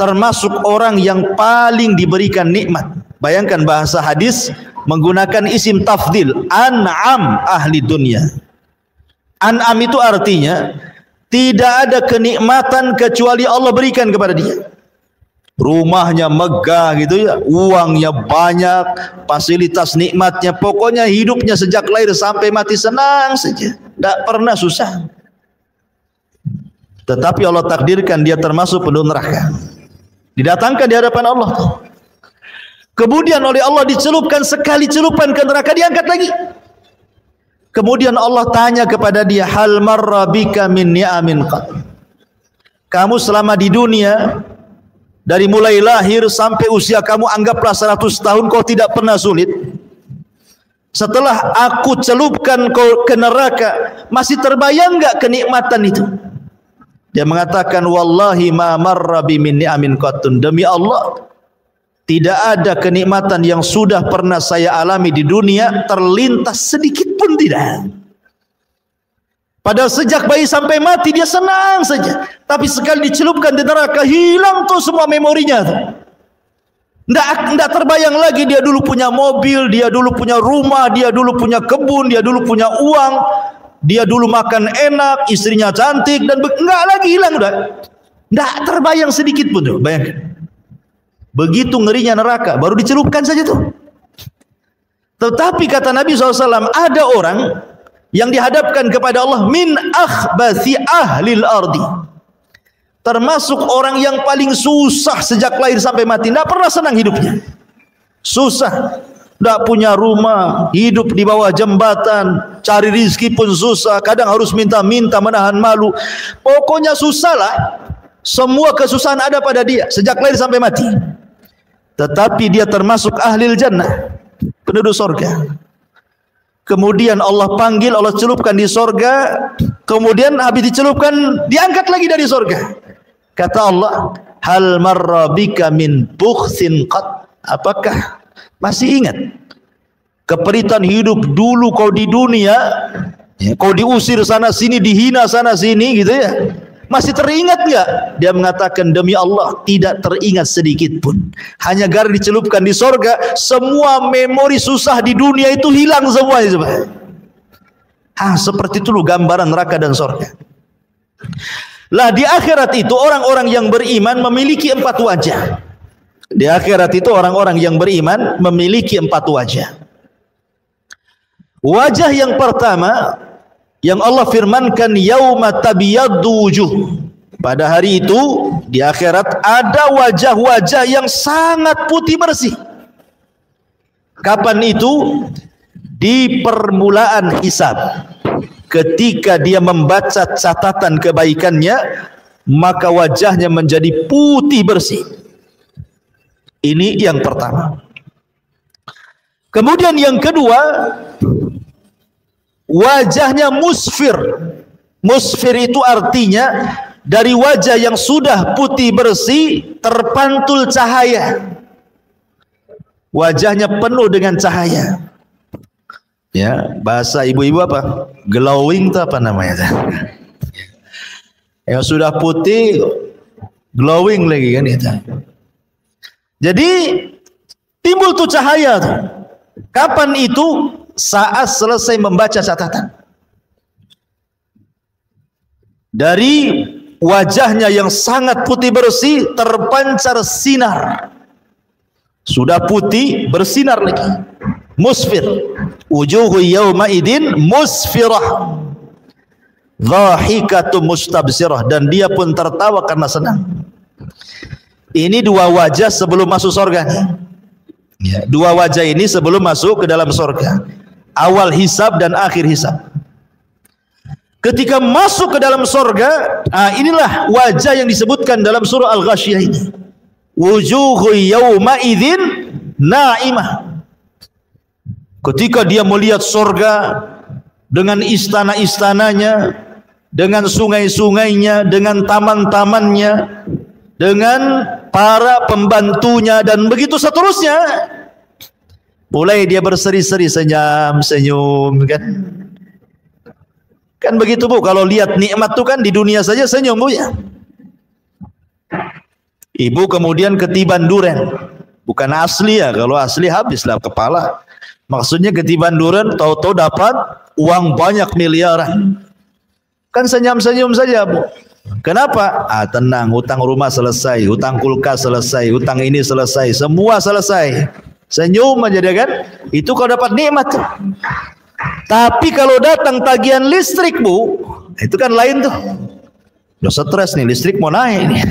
termasuk orang yang paling diberikan nikmat. Bayangkan bahasa hadis menggunakan isim tafdil, an'am ahli dunia. An'am itu artinya tidak ada kenikmatan kecuali Allah berikan kepada dia. Rumahnya megah gitu ya, uangnya banyak, fasilitas nikmatnya, pokoknya hidupnya sejak lahir sampai mati senang saja, tidak pernah susah. Tetapi Allah takdirkan dia termasuk penduduk neraka, didatangkan di hadapan Allah. Kemudian oleh Allah dicelupkan sekali celupan ke neraka, diangkat lagi. Kemudian Allah tanya kepada dia, hal marra bika min ni'amin qat. Kamu selama di dunia, dari mulai lahir sampai usia kamu anggaplah 100 tahun, kau tidak pernah sulit. Setelah aku celupkan kau ke neraka, masih terbayang enggak kenikmatan itu? Dia mengatakan, wallahi ma marra bi min ni'amin qattun. Demi Allah, tidak ada kenikmatan yang sudah pernah saya alami di dunia terlintas sedikit pun tidak. Padahal sejak bayi sampai mati dia senang saja. Tapi sekali dicelupkan di neraka, hilang tuh semua memorinya tuh. Nggak terbayang lagi dia dulu punya mobil, dia dulu punya rumah, dia dulu punya kebun, dia dulu punya uang, dia dulu makan enak, istrinya cantik, dan nggak lagi, hilang udah. Nggak terbayang sedikit pun tuh, bayangkan. Begitu ngerinya neraka, baru dicelupkan saja tuh. Tetapi kata Nabi SAW, ada orang yang dihadapkan kepada Allah min akhbathi ahlil ardi, termasuk orang yang paling susah sejak lahir sampai mati, tidak pernah senang hidupnya, susah, tidak punya rumah, hidup di bawah jembatan, cari rizki pun susah, kadang harus minta-minta menahan malu, pokoknya susah lah. Semua kesusahan ada pada dia sejak lahir sampai mati. Tetapi dia termasuk ahlil jannah, penduduk surga. Kemudian Allah panggil, Allah celupkan di sorga. Kemudian habis dicelupkan, diangkat lagi dari sorga. Kata Allah, hal marra bika min bukhsin qat. Apakah masih ingat keperitan hidup dulu kau di dunia, ya, kau diusir sana sini, dihina sana sini gitu ya, masih teringat enggak? Dia mengatakan, demi Allah tidak teringat sedikit pun. Hanya gara dicelupkan di sorga, semua memori susah di dunia itu hilang semuanya. Seperti itu loh gambaran neraka dan sorga. Lah di akhirat itu orang-orang yang beriman memiliki 4 wajah. Di akhirat itu orang-orang yang beriman memiliki 4 wajah. Wajah yang pertama yang Allah firmankan, yauma tabyaddu wujuh. Pada hari itu di akhirat ada wajah-wajah yang sangat putih bersih. Kapan itu? Di permulaan hisab. Ketika dia membaca catatan kebaikannya, maka wajahnya menjadi putih bersih. Ini yang pertama. Kemudian yang kedua, wajahnya musfir. Musfir itu artinya dari wajah yang sudah putih bersih terpantul cahaya. Wajahnya penuh dengan cahaya. Ya, bahasa ibu-ibu apa? Glowing itu apa namanya? Yang sudah putih glowing lagi kan itu. Jadi timbul tuh cahaya tuh. Kapan itu? Saat selesai membaca catatan. Dari wajahnya yang sangat putih bersih terpancar sinar. Sudah putih bersinar lagi. Musfir. Wujuhu yawma idin musfirah. Dhahikatu mustabsirah. Dan dia pun tertawa karena senang. Ini 2 wajah sebelum masuk surga. Ya, 2 wajah ini sebelum masuk ke dalam surga. Awal hisab dan akhir hisab. Ketika masuk ke dalam surga, inilah wajah yang disebutkan dalam surah Al-Ghasyiyah ini. Wujuhu yawma idzin na'imah. Ketika dia melihat surga dengan istana-istananya, dengan sungai-sungainya, dengan taman-tamannya, dengan para pembantunya dan begitu seterusnya, mulai dia berseri-seri, senyum kan begitu Bu. Kalau lihat nikmat tuh kan di dunia saja senyum Bu ya. Ibu kemudian ketiban duren. Bukan asli ya, kalau asli habislah kepala. Maksudnya ketiban duren, tahu-tahu dapat uang banyak miliaran. Kan senyum-senyum saja, Bu. Kenapa? Tenang, hutang rumah selesai, hutang kulkas selesai, hutang ini selesai, semua selesai. Senyum aja dia kan. Itu kalau dapat nikmat. Tapi kalau datang tagihan listrik, Bu, itu kan lain tuh. Udah stres nih, listrik mau naik nih.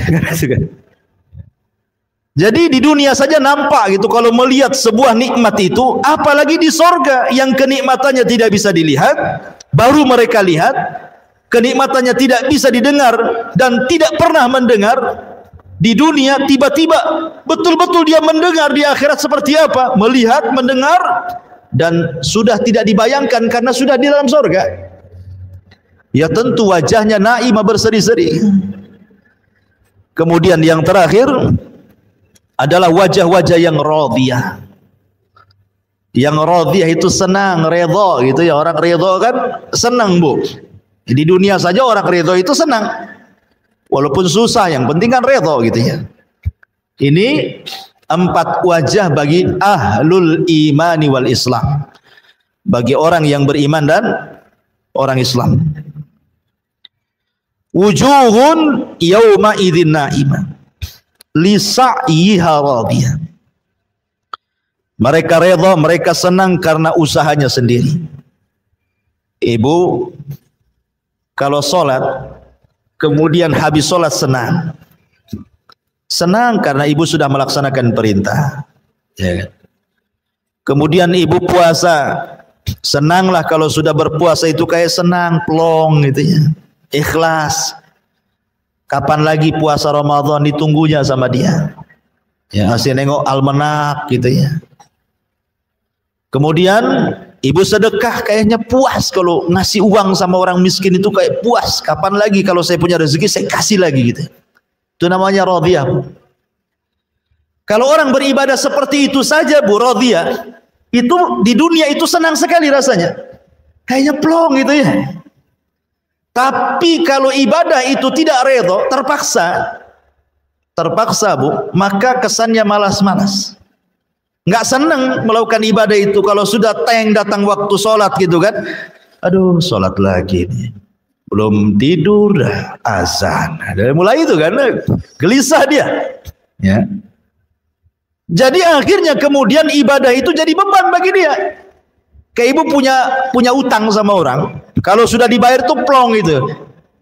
Jadi di dunia saja nampak gitu kalau melihat sebuah nikmat itu, apalagi di sorga yang kenikmatannya tidak bisa dilihat, baru mereka lihat, kenikmatannya tidak bisa didengar dan tidak pernah mendengar. Di dunia tiba-tiba betul-betul dia mendengar, di akhirat seperti apa? Melihat, mendengar, dan sudah tidak dibayangkan karena sudah di dalam sorga. Ya tentu wajahnya naimah berseri-seri. Kemudian yang terakhir adalah wajah-wajah yang radhiyah. Yang radhiyah itu senang, redha gitu ya. Orang redha kan senang, Bu. Di dunia saja orang redha itu senang. Walaupun susah, yang penting kan redha gitu ya. Ini 4 wajah bagi ahlul imani wal Islam. Bagi orang yang beriman dan orang Islam. Wujuhun yauma idzin naimah li sa'yiha radiyah. Mereka redha, mereka senang karena usahanya sendiri. Ibu kalau sholat kemudian habis sholat senang. Senang karena ibu sudah melaksanakan perintah. Ya. Kemudian ibu puasa, senanglah kalau sudah berpuasa itu kayak senang, plong gitu ya. Ikhlas. Kapan lagi puasa Ramadan, ditunggunya sama dia. Ya, asih nengok almanak gitu ya. Kemudian ibu sedekah kayaknya puas kalau ngasih uang sama orang miskin itu kayak puas. Kapan lagi kalau saya punya rezeki saya kasih lagi gitu. Itu namanya radhiyah. Kalau orang beribadah seperti itu saja, Bu, radhiyah, itu di dunia itu senang sekali rasanya. Kayaknya plong gitu ya. Tapi kalau ibadah itu tidak redha, terpaksa, Bu, maka kesannya malas-malas. Nggak senang melakukan ibadah itu. Kalau sudah datang waktu sholat gitu kan, aduh sholat lagi nih, belum tidur dah azan. Dari mulai itu kan gelisah dia. Ya. Jadi akhirnya kemudian ibadah itu jadi beban bagi dia. Kayak ibu punya utang sama orang, kalau sudah dibayar tuh plong gitu.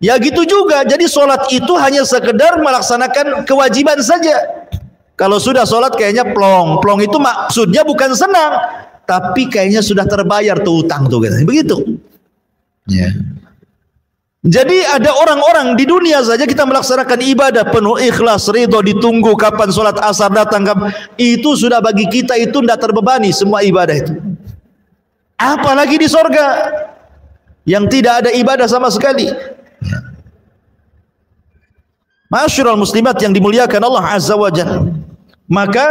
Ya gitu juga. Jadi sholat itu hanya sekedar melaksanakan kewajiban saja. Kalau sudah sholat kayaknya plong. Plong itu maksudnya bukan senang, tapi kayaknya sudah terbayar tuh utang tuh gitu. Begitu. Ya. Jadi ada orang-orang di dunia saja kita melaksanakan ibadah penuh ikhlas, ridho, ditunggu kapan sholat asar datang, itu sudah bagi kita itu tidak terbebani semua ibadah itu. Apalagi di sorga yang tidak ada ibadah sama sekali. Ma'asyiral muslimat yang dimuliakan Allah Azza wa Jalla, maka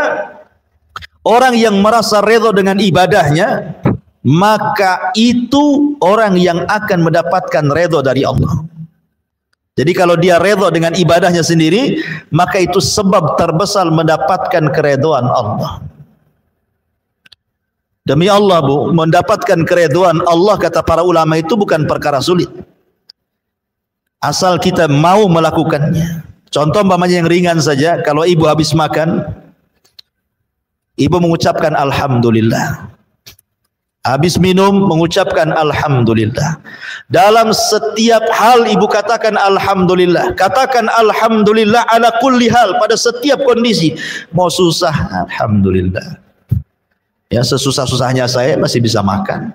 orang yang merasa redha dengan ibadahnya, maka itu orang yang akan mendapatkan redha dari Allah. Jadi kalau dia redha dengan ibadahnya sendiri, maka itu sebab terbesar mendapatkan keredhaan Allah. Demi Allah, Bu, mendapatkan keridhaan Allah kata para ulama itu bukan perkara sulit. Asal kita mau melakukannya. Contoh umpamanya yang ringan saja, kalau ibu habis makan, ibu mengucapkan alhamdulillah. Habis minum mengucapkan alhamdulillah. Dalam setiap hal ibu katakan alhamdulillah. Katakan alhamdulillah ala kulli hal, pada setiap kondisi. Mau susah, alhamdulillah. Ya, sesusah-susahnya saya masih bisa makan.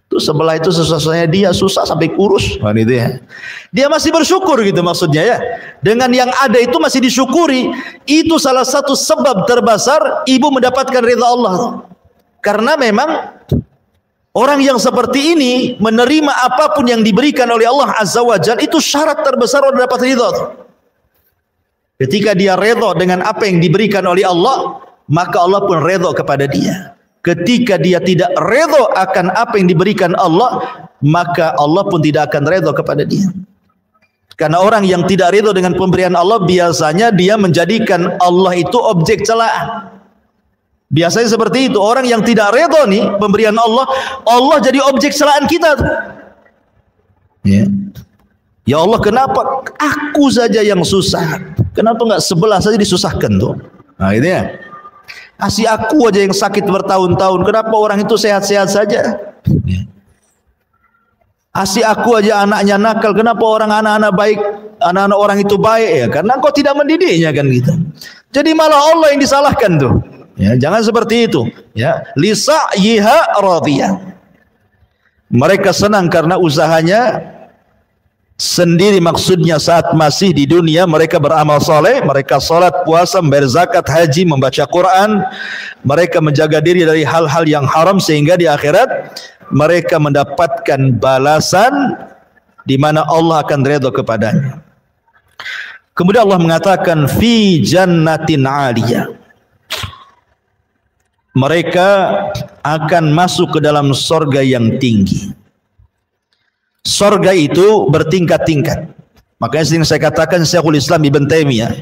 Terus sebelah itu sesusah-susahnya dia susah sampai kurus. Nah, itu ya. Dia masih bersyukur gitu maksudnya ya. Dengan yang ada itu masih disyukuri. Itu salah satu sebab terbesar ibu mendapatkan ridha Allah. Karena memang orang yang seperti ini menerima apapun yang diberikan oleh Allah Azza wa Jalla, itu syarat terbesar untuk dapat ridha. Ketika dia ridha dengan apa yang diberikan oleh Allah, maka Allah pun ridha kepada dia. Ketika dia tidak redha akan apa yang diberikan Allah, maka Allah pun tidak akan redha kepada dia. Karena orang yang tidak ridho dengan pemberian Allah, biasanya dia menjadikan Allah itu objek celaan. Biasanya seperti itu. Orang yang tidak ridho nih pemberian Allah, Allah jadi objek celaan kita tuh. Ya. Ya Allah, kenapa aku saja yang susah? Kenapa enggak sebelah saja disusahkan tuh? Nah, itu ya. Kasih aku aja yang sakit bertahun-tahun. Kenapa orang itu sehat-sehat saja? Kasih aku aja anaknya nakal. Kenapa orang anak-anak baik, anak-anak orang itu baik ya? Karena engkau tidak mendidiknya kan gitu. Jadi malah Allah yang disalahkan tuh. Ya, jangan seperti itu. Ya, lisa'yiha radiyah. Mereka senang karena usahanya sendiri, maksudnya saat masih di dunia mereka beramal soleh, mereka salat, puasa, membayar zakat, haji, membaca Quran, mereka menjaga diri dari hal-hal yang haram sehingga di akhirat mereka mendapatkan balasan di mana Allah akan redha kepadanya. Kemudian Allah mengatakan fi jannatin 'aliyah. Mereka akan masuk ke dalam sorga yang tinggi. Sorga itu bertingkat-tingkat. Makanya sering saya katakan Syekhul Islam Ibn Taimiyah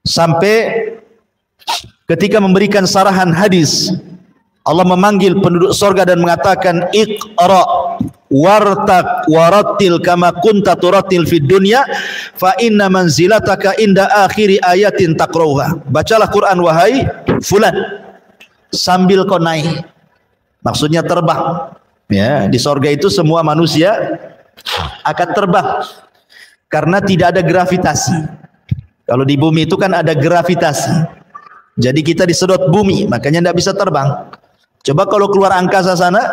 sampai ketika memberikan sarahan hadis, Allah memanggil penduduk sorga dan mengatakan iqra wartaq warattil kama kunta turattil fid dunya fa inna manzilataka inda akhiri ayatin taqrauha. Bacalah Quran wahai fulan sambil kau naik. Maksudnya terbang. Ya, di sorga itu semua manusia akan terbang karena tidak ada gravitasi. Kalau di bumi itu kan ada gravitasi. Jadi kita disedot bumi, makanya tidak bisa terbang. Coba kalau keluar angkasa sana,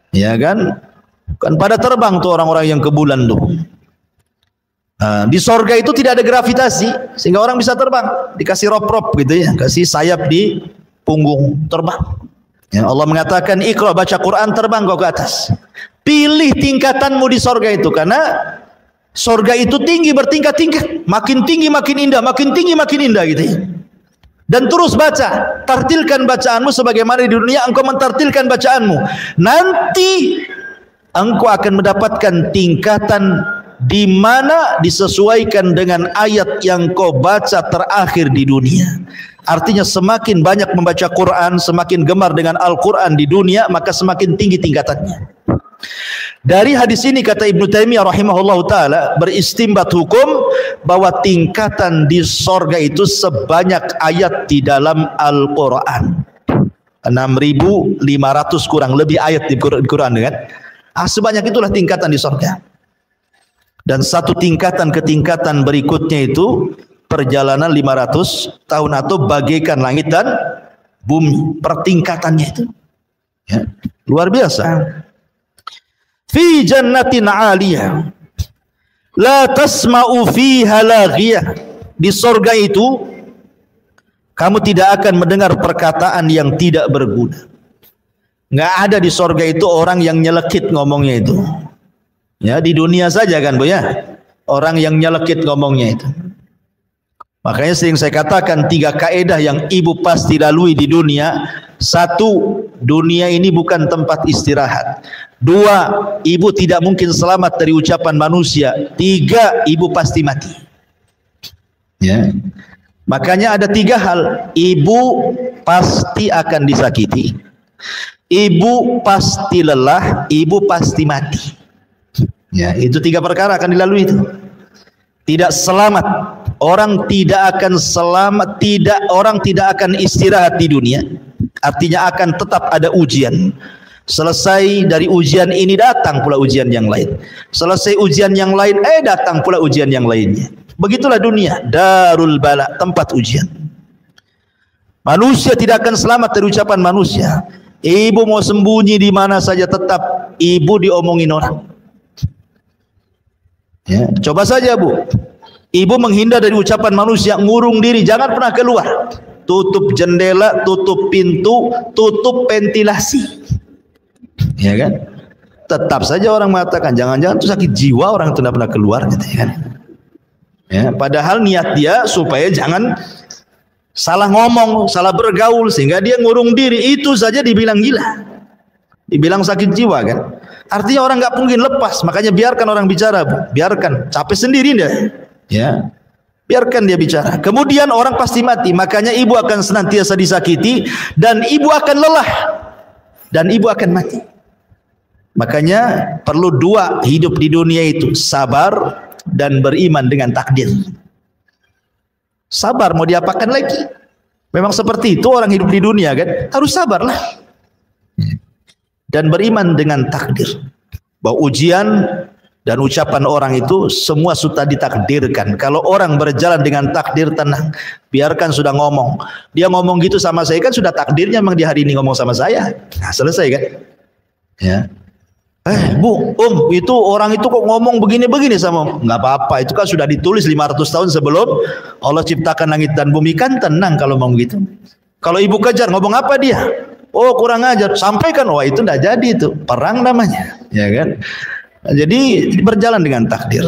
ya kan pada terbang tuh orang-orang yang ke bulan tuh. Nah, di sorga itu tidak ada gravitasi sehingga orang bisa terbang. Dikasih rop-rop gitu ya, kasih sayap di punggung terbang. Ya, Allah mengatakan Iqra, baca Quran, terbang kau ke atas. Pilih tingkatanmu di sorga itu, karena sorga itu tinggi, bertingkat-tingkat, makin tinggi makin indah, makin tinggi makin indah gitu ya. Dan terus baca, tartilkan bacaanmu sebagaimana di dunia engkau mentartilkan bacaanmu. Nanti engkau akan mendapatkan tingkatan di mana disesuaikan dengan ayat yang kau baca terakhir di dunia. Artinya semakin banyak membaca Quran, semakin gemar dengan Al-Quran di dunia, maka semakin tinggi tingkatannya. Dari hadis ini kata Ibnu Taimiyah rahimahullah ta'ala beristimbat hukum bahwa tingkatan di sorga itu sebanyak ayat di dalam Al-Quran. 6.500 kurang lebih ayat di Quran kan? Sebanyak itulah tingkatan di sorga. Dan satu tingkatan ke tingkatan berikutnya itu perjalanan 500 tahun atau bagaikan langit dan bumi, pertingkatannya itu ya, luar biasa. Fi jannatin 'aliyah la tasma'u fiha laghiyah. Di sorga itu kamu tidak akan mendengar perkataan yang tidak berguna. Nggak ada di sorga itu orang yang nyelekit ngomongnya itu. Ya, di dunia saja kan Bu ya, orang yang nyelekit ngomongnya itu. Makanya sering saya katakan 3 kaedah yang ibu pasti lalui di dunia. 1, dunia ini bukan tempat istirahat. 2, ibu tidak mungkin selamat dari ucapan manusia. 3, ibu pasti mati. Ya. Makanya ada 3 hal. Ibu pasti akan disakiti, ibu pasti lelah, ibu pasti mati. Ya, itu 3 perkara akan dilalui itu. Tidak selamat. Orang tidak akan selamat, orang tidak akan istirahat di dunia. Artinya akan tetap ada ujian. Selesai dari ujian ini datang pula ujian yang lain. Selesai ujian yang lain, datang pula ujian yang lainnya. Begitulah dunia, darul bala, tempat ujian. Manusia tidak akan selamat dari ucapan manusia. Ibu mau sembunyi di mana saja tetap ibu diomongin orang. Ya, coba saja Bu. Ibu menghindar dari ucapan manusia, ngurung diri, jangan pernah keluar. Tutup jendela, tutup pintu, tutup ventilasi. Ya kan? Tetap saja orang mengatakan, jangan-jangan itu sakit jiwa orang itu tidak pernah keluar gitu ya kan. Ya, padahal niat dia supaya jangan salah ngomong, salah bergaul sehingga dia ngurung diri, itu saja dibilang gila. Dibilang sakit jiwa kan. Artinya orang nggak mungkin lepas, makanya biarkan orang bicara, Bu. Biarkan, capek sendiri dia. Ya. Biarkan dia bicara. Kemudian orang pasti mati, makanya ibu akan senantiasa disakiti dan ibu akan lelah dan ibu akan mati. Makanya perlu dua hidup di dunia itu, sabar dan beriman dengan takdir. Sabar mau diapakan lagi? Memang seperti itu orang hidup di dunia kan, harus sabarlah. Dan beriman dengan takdir. Bahwa ujian dan ucapan orang itu semua sudah ditakdirkan. Kalau orang berjalan dengan takdir, tenang, biarkan sudah ngomong. Dia ngomong gitu sama saya kan sudah takdirnya memang di hari ini ngomong sama saya. Nah, selesai kan? Ya. Bu, itu orang itu kok ngomong begini-begini sama, nggak apa-apa, itu kan sudah ditulis 500 tahun sebelum Allah ciptakan langit dan bumi, kan tenang kalau ngomong gitu. Kalau ibu kejar, ngomong apa dia? Oh, kurang ajar, sampaikan. Wah, itu nggak jadi, itu perang namanya, ya kan? Jadi berjalan dengan takdir.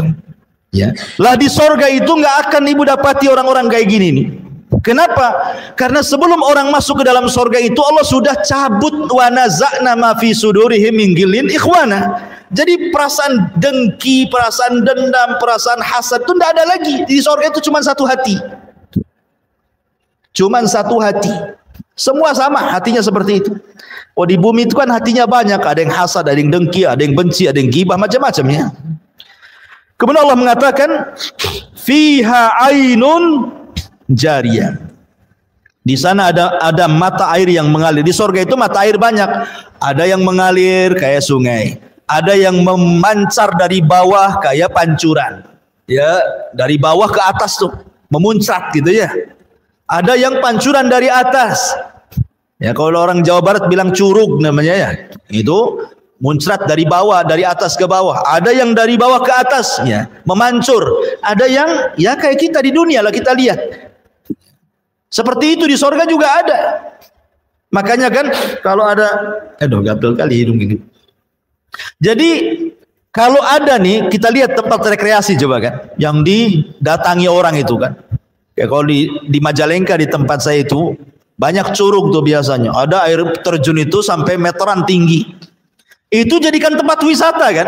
Ya. Lah di sorga itu nggak akan ibu dapati orang-orang kayak gini nih. Kenapa? Karena sebelum orang masuk ke dalam sorga itu Allah sudah cabut wa naza'na ma fi sudurihim min ghillin ikhwana. Jadi perasaan dengki, perasaan dendam, perasaan hasad itu tidak ada lagi. Di sorga itu cuma satu hati. Cuma satu hati. Semua sama hatinya seperti itu. Oh, di bumi itu kan hatinya banyak, ada yang hasad, ada yang dengki, ada yang benci, ada yang ghibah, macam-macamnya. Kemudian Allah mengatakan fiha ainun jariyah. Di sana ada mata air yang mengalir. Di sorga itu mata air banyak. Ada yang mengalir kayak sungai. Ada yang memancar dari bawah kayak pancuran. Ya, dari bawah ke atas tuh, memuncrat gitu ya. Ada yang pancuran dari atas. Ya, kalau orang Jawa Barat bilang curug namanya ya. Itu muncrat dari bawah, dari atas ke bawah. Ada yang dari bawah ke atas, ya, memancur. Ada yang ya kayak kita di dunia lah, kita lihat. Seperti itu di sorga juga ada. Makanya kan kalau ada, gatel kali hidung gini. Jadi kalau ada nih, kita lihat tempat rekreasi coba kan, yang didatangi orang itu kan. Ya kalau di Majalengka di tempat saya itu banyak curug tuh biasanya. Ada air terjun itu sampai meteran tinggi. Itu jadikan tempat wisata kan.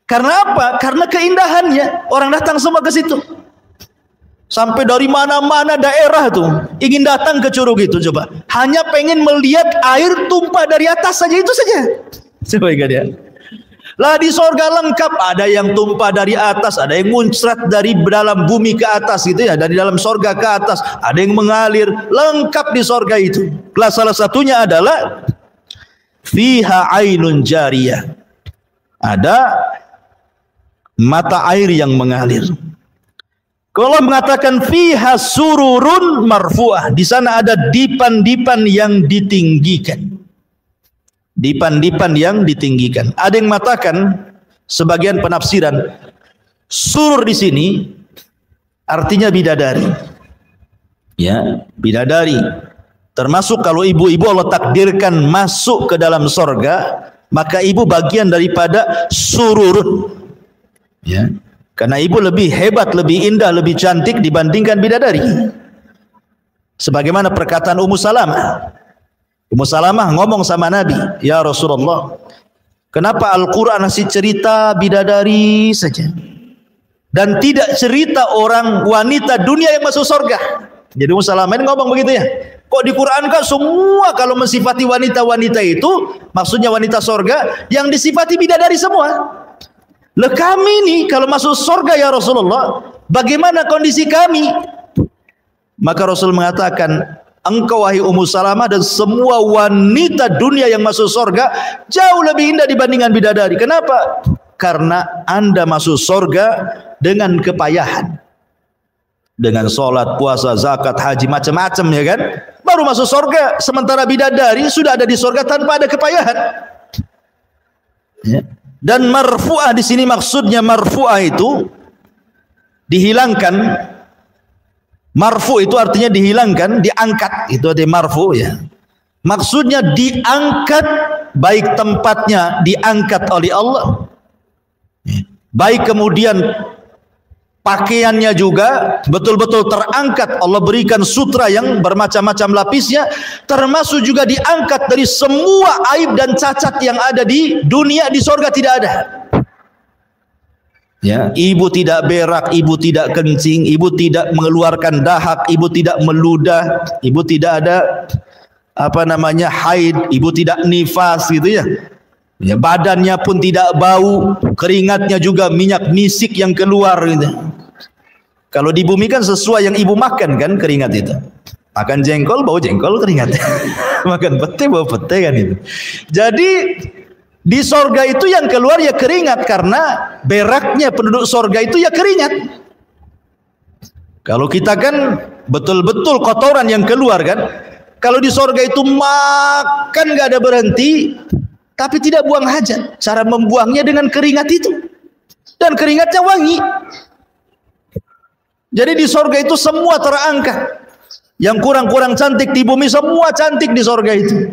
Karena apa? Karena keindahannya. Orang datang semua ke situ. Sampai dari mana-mana daerah tuh ingin datang ke curug itu coba. Hanya pengen melihat air tumpah dari atas saja, itu saja. Coba ingat ya. Lah di sorga lengkap, ada yang tumpah dari atas, ada yang muncrat dari dalam bumi ke atas gitu ya, dari dalam sorga ke atas, ada yang mengalir, lengkap di sorga itu. Kelas salah satunya adalah fiha ainun jariyah. Ada mata air yang mengalir. Kalau mengatakan fiha sururun marfu'ah, di sana ada dipan-dipan yang ditinggikan. Dipan-dipan yang ditinggikan. Ada yang mengatakan, sebagian penafsiran, surur di sini artinya bidadari. Ya, bidadari. Termasuk kalau ibu-ibu Allah takdirkan masuk ke dalam sorga, maka ibu bagian daripada sururun. Ya. Karena ibu lebih hebat, lebih indah, lebih cantik dibandingkan bidadari. Sebagaimana perkataan Ummu Salamah. Ummu Salamah ngomong sama Nabi, ya Rasulullah, kenapa Al-Quran masih cerita bidadari saja dan tidak cerita orang wanita dunia yang masuk surga? Jadi Ummu Salamah ini ngomong begitu ya. Kok di Quran kan semua kalau mensifati wanita-wanita itu, maksudnya wanita surga, yang disifati bidadari semua. Lah kami nih kalau masuk surga ya Rasulullah, bagaimana kondisi kami? Maka Rasul mengatakan, engkau wahai Ummu Salamah dan semua wanita dunia yang masuk surga jauh lebih indah dibandingkan bidadari. Kenapa? Karena Anda masuk surga dengan kepayahan. Dengan sholat, puasa, zakat, haji, macam-macam ya kan? Baru masuk surga. Sementara bidadari sudah ada di surga tanpa ada kepayahan. Ya. Dan marfu'ah di sini maksudnya marfu'ah itu dihilangkan. Marfu itu artinya dihilangkan, diangkat. Itu artinya marfu ya. Maksudnya diangkat, baik tempatnya diangkat oleh Allah, baik kemudian pakaiannya juga betul-betul terangkat. Allah berikan sutra yang bermacam-macam lapisnya, termasuk juga diangkat dari semua aib dan cacat yang ada di dunia. Di sorga tidak ada. Ya, ibu tidak berak, ibu tidak kencing, ibu tidak mengeluarkan dahak, ibu tidak meludah, ibu tidak ada haid, ibu tidak nifas gitu ya. Ya, badannya pun tidak bau, keringatnya juga minyak misik yang keluar gitu. Kalau di bumi kan sesuai yang ibu makan kan keringat itu. Makan jengkol bau jengkol keringat. Makan pete bau pete kan itu. Jadi di sorga itu yang keluar ya keringat, karena beraknya penduduk sorga itu ya keringat. Kalau kita kan betul-betul kotoran yang keluar kan. Kalau di sorga itu makan gak ada berhenti, tapi tidak buang hajat. Cara membuangnya dengan keringat itu, dan keringatnya wangi. Jadi di sorga itu semua terangkat. Yang kurang-kurang cantik di bumi semua cantik di sorga itu.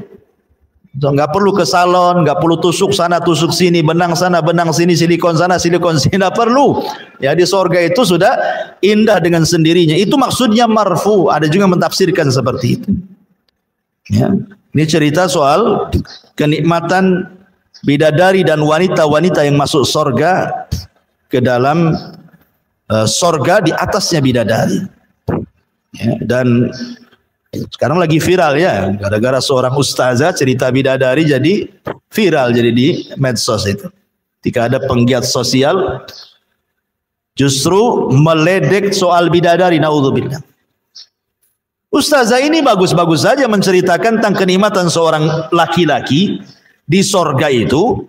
Nggak perlu ke salon, nggak perlu tusuk sana tusuk sini, benang sana benang sini, silikon sana silikon sini, nggak perlu. Ya, di sorga itu sudah indah dengan sendirinya. Itu maksudnya marfu. Ada juga mentafsirkan seperti itu. Ya, ini cerita soal kenikmatan bidadari dan wanita-wanita yang masuk sorga, ke dalam sorga di atasnya bidadari. Ya, dan sekarang lagi viral ya, gara-gara seorang ustazah cerita bidadari jadi viral, jadi di medsos itu. Ketika ada penggiat sosial justru meledek soal bidadari, naudzubillah. Ustazah ini bagus-bagus saja menceritakan tentang kenikmatan seorang laki-laki di sorga itu.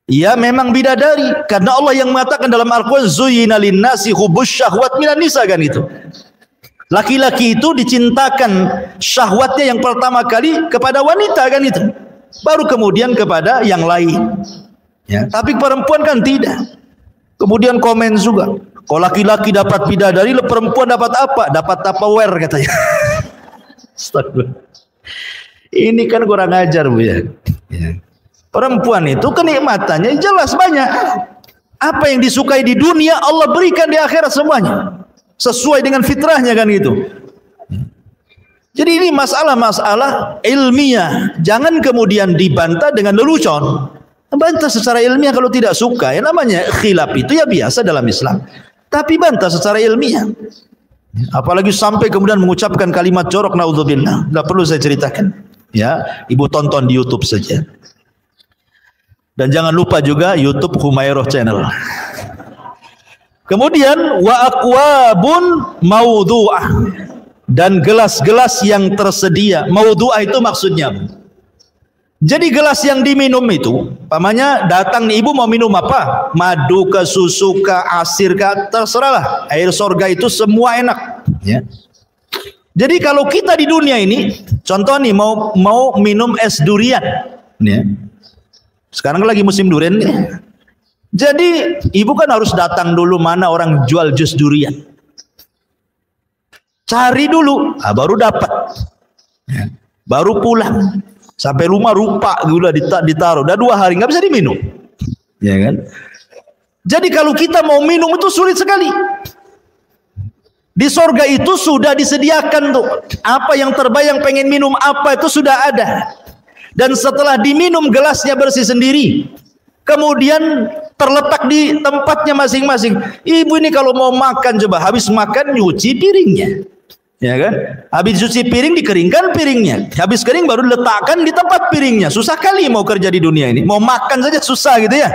Ya memang bidadari, karena Allah yang mengatakan dalam Al-Quran, zuyyina linnasi hubbus syahwat minan nisa, kan itu. Laki-laki itu dicintakan syahwatnya yang pertama kali kepada wanita, kan itu. Baru kemudian kepada yang lain. Ya, tapi perempuan kan tidak. Kemudian komen juga, kalau laki-laki dapat bidadari, perempuan dapat apa? Dapat Tupperware katanya. Astagfirullah. Ini kan kurang ajar Bu ya. Ya. Perempuan itu kenikmatannya jelas banyak. Apa yang disukai di dunia Allah berikan di akhirat semuanya. Sesuai dengan fitrahnya kan gitu. Jadi ini masalah-masalah ilmiah. Jangan kemudian dibantah dengan lelucon. Bantah secara ilmiah kalau tidak suka. Ya namanya khilaf itu ya biasa dalam Islam. Tapi bantah secara ilmiah. Apalagi sampai kemudian mengucapkan kalimat jorok, naudzubillah. Tidak perlu saya ceritakan. Ya, ibu tonton di YouTube saja. Dan jangan lupa juga YouTube Humairah Channel. Kemudian wa aqwabun maudhu'ah, dan gelas-gelas yang tersedia. Maudhu'ah itu maksudnya, jadi gelas yang diminum itu, pamannya datang nih, ibu mau minum apa? Madu ke, susu ke, asir ke, terserahlah. Air sorga itu semua enak. Ya. Jadi kalau kita di dunia ini, contoh nih mau minum es durian, ya. Sekarang lagi musim durian nih. Jadi ibu kan harus datang dulu mana orang jual jus durian. Cari dulu, baru dapat. Ya. Baru pulang. Sampai rumah rupa gula ditaruh. Udah 2 hari nggak bisa diminum. Ya kan? Jadi kalau kita mau minum itu sulit sekali. Di sorga itu sudah disediakan tuh. Apa yang terbayang pengen minum apa itu sudah ada. Dan setelah diminum gelasnya bersih sendiri. Kemudian terletak di tempatnya masing-masing. Ibu ini kalau mau makan, coba habis makan nyuci piringnya, ya kan? Habis cuci piring dikeringkan piringnya, habis kering baru letakkan di tempat piringnya. Susah kali mau kerja di dunia ini. Mau makan saja susah gitu ya.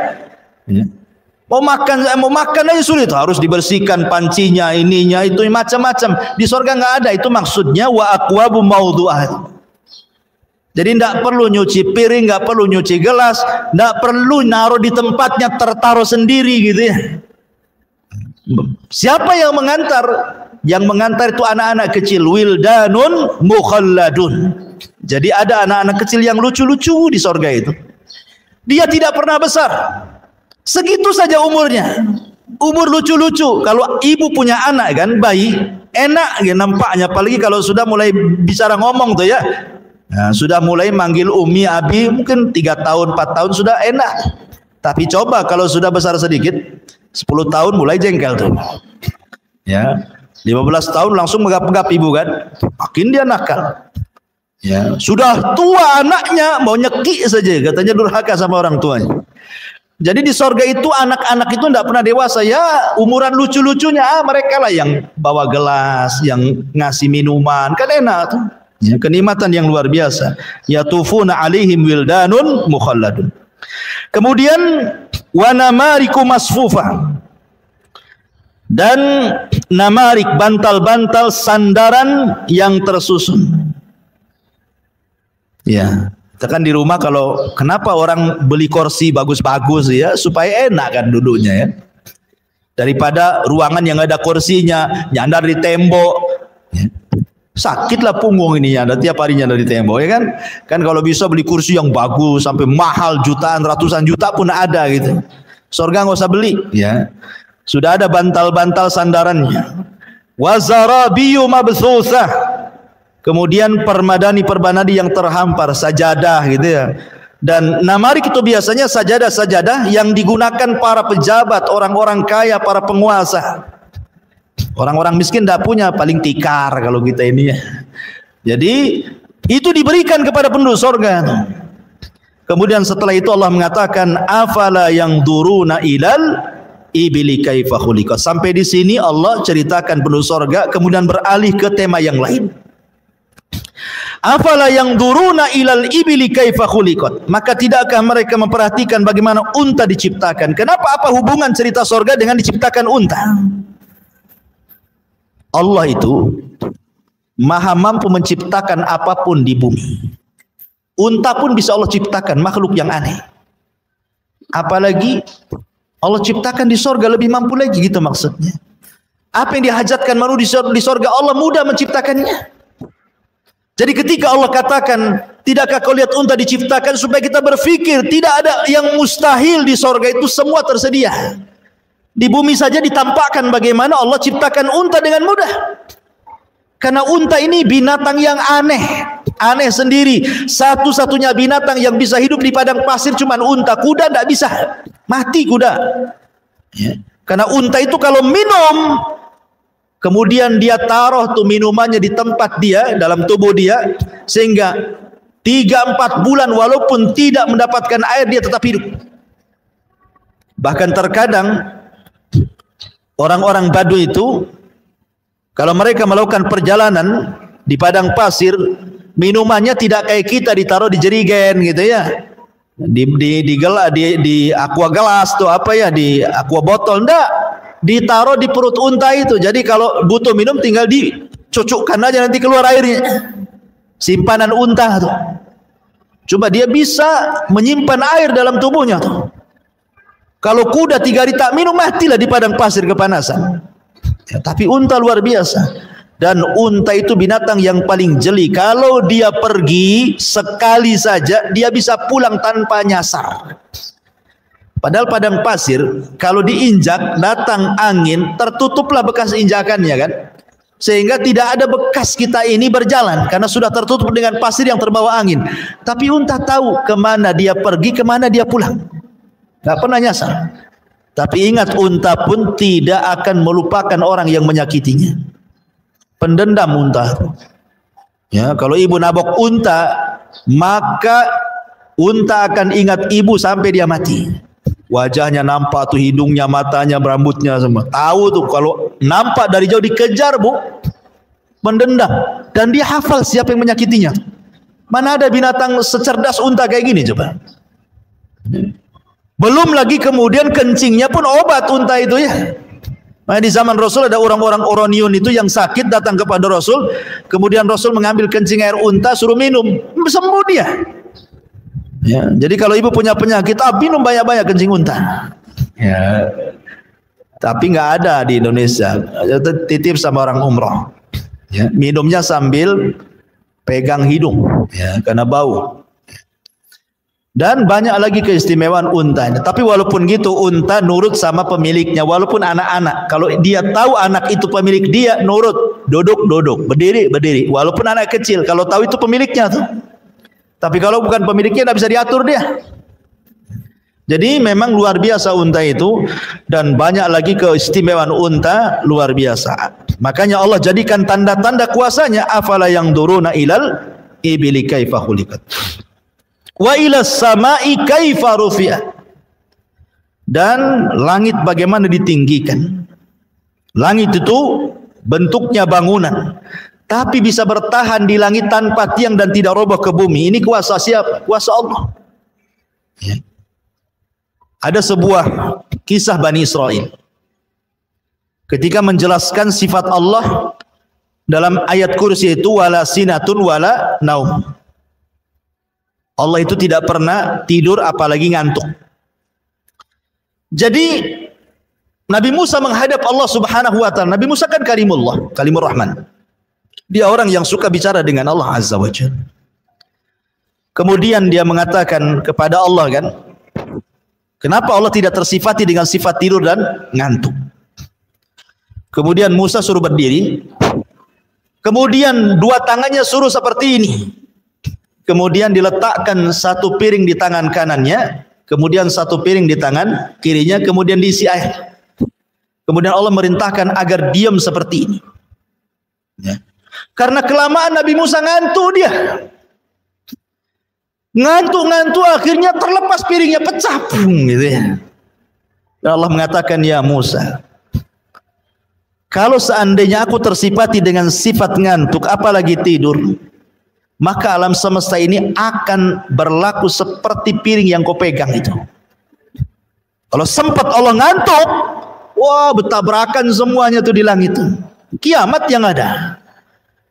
Mau makan aja sulit, harus dibersihkan pancinya, ininya, itu macam-macam. Di surga nggak ada. Itu maksudnya wa aqwabu maudhu'ah. Jadi tidak perlu nyuci piring, nggak perlu nyuci gelas, tidak perlu naruh di tempatnya, tertaruh sendiri gitu ya. Siapa yang mengantar? Yang mengantar itu anak-anak kecil, wildanun mukhalladun. Jadi ada anak-anak kecil yang lucu-lucu di sorga itu. Dia tidak pernah besar, segitu saja umurnya. Umur lucu-lucu. Kalau ibu punya anak kan, bayi, enak ya nampaknya. Apalagi kalau sudah mulai bicara ngomong tuh ya. Nah, sudah mulai manggil umi, abi, mungkin 3 tahun, 4 tahun sudah enak. Tapi coba kalau sudah besar sedikit, 10 tahun mulai jengkel tuh. Ya, 15 tahun langsung megap-megap ibu kan, makin dia nakal. Ya, sudah tua anaknya mau nyekik saja, katanya durhaka sama orang tuanya. Jadi di sorga itu anak-anak itu tidak pernah dewasa, ya umuran lucu-lucunya mereka lah yang bawa gelas, yang ngasih minuman, kan enak tuh. Ya, kenikmatan yang luar biasa. Yatufuna alaihim wildanun mukhalladun. Kemudian wanamariku masfufah. Dan namarik, bantal-bantal sandaran yang tersusun. Ya, kita kan di rumah kalau kenapa orang beli kursi bagus-bagus ya, supaya enak kan duduknya ya. Daripada ruangan yang ada kursinya nyandar di tembok. Ya. Sakitlah punggung ini ya, tiap harinya dari tembok ya kan. Kan kalau bisa beli kursi yang bagus sampai mahal jutaan, ratusan juta pun ada gitu. Surga nggak usah beli ya. Sudah ada bantal-bantal sandarannya. Wazarabiyu mabthusah. Kemudian permadani-permadani yang terhampar, sajadah gitu ya. Dan namarik itu biasanya sajadah-sajadah yang digunakan para pejabat, orang-orang kaya, para penguasa. Orang-orang miskin tidak punya, paling tikar kalau kita ini ya. Jadi itu diberikan kepada penduduk surga. Kemudian setelah itu Allah mengatakan afala yang duruna ilal ibili kaifa khuliqat. Sampai di sini Allah ceritakan penduduk surga, kemudian beralih ke tema yang lain. Afala yang duruna ilal ibili kaifa khuliqat. Maka tidakkah mereka memperhatikan bagaimana unta diciptakan? Kenapa, apa hubungan cerita surga dengan diciptakan unta? Allah itu maha mampu menciptakan apapun di bumi. Unta pun bisa Allah ciptakan, makhluk yang aneh. Apalagi Allah ciptakan di sorga lebih mampu lagi, gitu maksudnya. Apa yang dihajatkan manusia di sorga, Allah mudah menciptakannya. Jadi ketika Allah katakan, tidakkah kau lihat unta diciptakan, supaya kita berpikir tidak ada yang mustahil di sorga, itu semua tersedia. Di bumi saja ditampakkan bagaimana Allah ciptakan unta dengan mudah. Karena unta ini binatang yang aneh, aneh sendiri. Satu-satunya binatang yang bisa hidup di padang pasir cuman unta. Kuda tidak bisa, mati kuda. Ya. Karena unta itu kalau minum, kemudian dia taruh tuh minumannya di tempat dia, dalam tubuh dia, sehingga 3-4 bulan walaupun tidak mendapatkan air, dia tetap hidup. Bahkan terkadang orang-orang Baduy itu kalau mereka melakukan perjalanan di padang pasir, minumannya tidak kayak kita ditaruh di jerigen gitu ya, di aqua gelas tuh apa ya, di aqua botol, enggak, ditaruh di perut unta itu. Jadi kalau butuh minum tinggal dicucukkan aja, nanti keluar airnya. Simpanan unta tuh. Coba dia bisa menyimpan air dalam tubuhnya tuh. Kalau kuda 3 hari tak minum, matilah di padang pasir kepanasan. Ya, tapi unta luar biasa. Dan unta itu binatang yang paling jeli. Kalau dia pergi sekali saja, dia bisa pulang tanpa nyasar. Padahal padang pasir, kalau diinjak, datang angin, tertutuplah bekas injakannya kan. Sehingga tidak ada bekas kita ini berjalan, karena sudah tertutup dengan pasir yang terbawa angin. Tapi unta tahu kemana dia pergi, kemana dia pulang. Tidak pernah nyasar. Tapi ingat, unta pun tidak akan melupakan orang yang menyakitinya. Pendendam unta. Ya, kalau ibu nabok unta, maka unta akan ingat ibu sampai dia mati. Wajahnya nampak tuh, hidungnya, matanya, rambutnya semua. Tahu tuh kalau nampak dari jauh dikejar, bu, mendendam. Dan dia hafal siapa yang menyakitinya. Mana ada binatang secerdas unta kayak gini coba. Belum lagi kemudian kencingnya pun obat unta itu ya. Nah, di zaman Rasul ada orang-orang Oroniun itu yang sakit datang kepada Rasul, kemudian Rasul mengambil kencing air unta suruh minum, sembuh dia. Ya, jadi kalau ibu punya penyakit, minum banyak-banyak kencing unta. Ya. Tapi nggak ada di Indonesia. Titip sama orang umroh. Ya, minumnya sambil pegang hidung, ya, karena bau. Dan banyak lagi keistimewaan untanya. Tapi walaupun gitu, unta nurut sama pemiliknya. Walaupun anak-anak, kalau dia tahu anak itu pemilik dia, nurut. Duduk, berdiri. Walaupun anak kecil, kalau tahu itu pemiliknya tuh. Tapi kalau bukan pemiliknya, tidak bisa diatur dia. Jadi memang luar biasa unta itu, dan banyak lagi keistimewaan unta luar biasa. Makanya Allah jadikan tanda-tanda kuasanya. Afala yanzuruna ilal ibili kaifa khuliqat wa ilas samai kaifa rufi'at. Dan langit bagaimana ditinggikan. Langit itu bentuknya bangunan, tapi bisa bertahan di langit tanpa tiang dan tidak roboh ke bumi. Ini kuasa siapa? Kuasa Allah. Ya. Ada sebuah kisah Bani Israel ketika menjelaskan sifat Allah dalam ayat kursi itu, wala sinatun wala naum. Allah itu tidak pernah tidur apalagi ngantuk. Jadi Nabi Musa menghadap Allah Subhanahu wa taala. Nabi Musa kan kalimullah, kalimur rahman. Dia orang yang suka bicara dengan Allah Azza wa Jalla. Kemudian dia mengatakan kepada Allah kan, kenapa Allah tidak tersifati dengan sifat tidur dan ngantuk? Kemudian Musa suruh berdiri. Kemudian dua tangannya suruh seperti ini. Kemudian diletakkan satu piring di tangan kanannya, kemudian satu piring di tangan kirinya, kemudian diisi air. Kemudian Allah merintahkan agar diam seperti ini. Ya. Karena kelamaan Nabi Musa ngantuk dia. Ngantuk akhirnya terlepas piringnya, pecah gitu ya. Dan Allah mengatakan, ya Musa, kalau seandainya aku tersifati dengan sifat ngantuk apalagi tidur, maka alam semesta ini akan berlaku seperti piring yang kau pegang itu. Kalau sempat Allah ngantuk, wah bertabrakan semuanya tuh di langit, kiamat yang ada.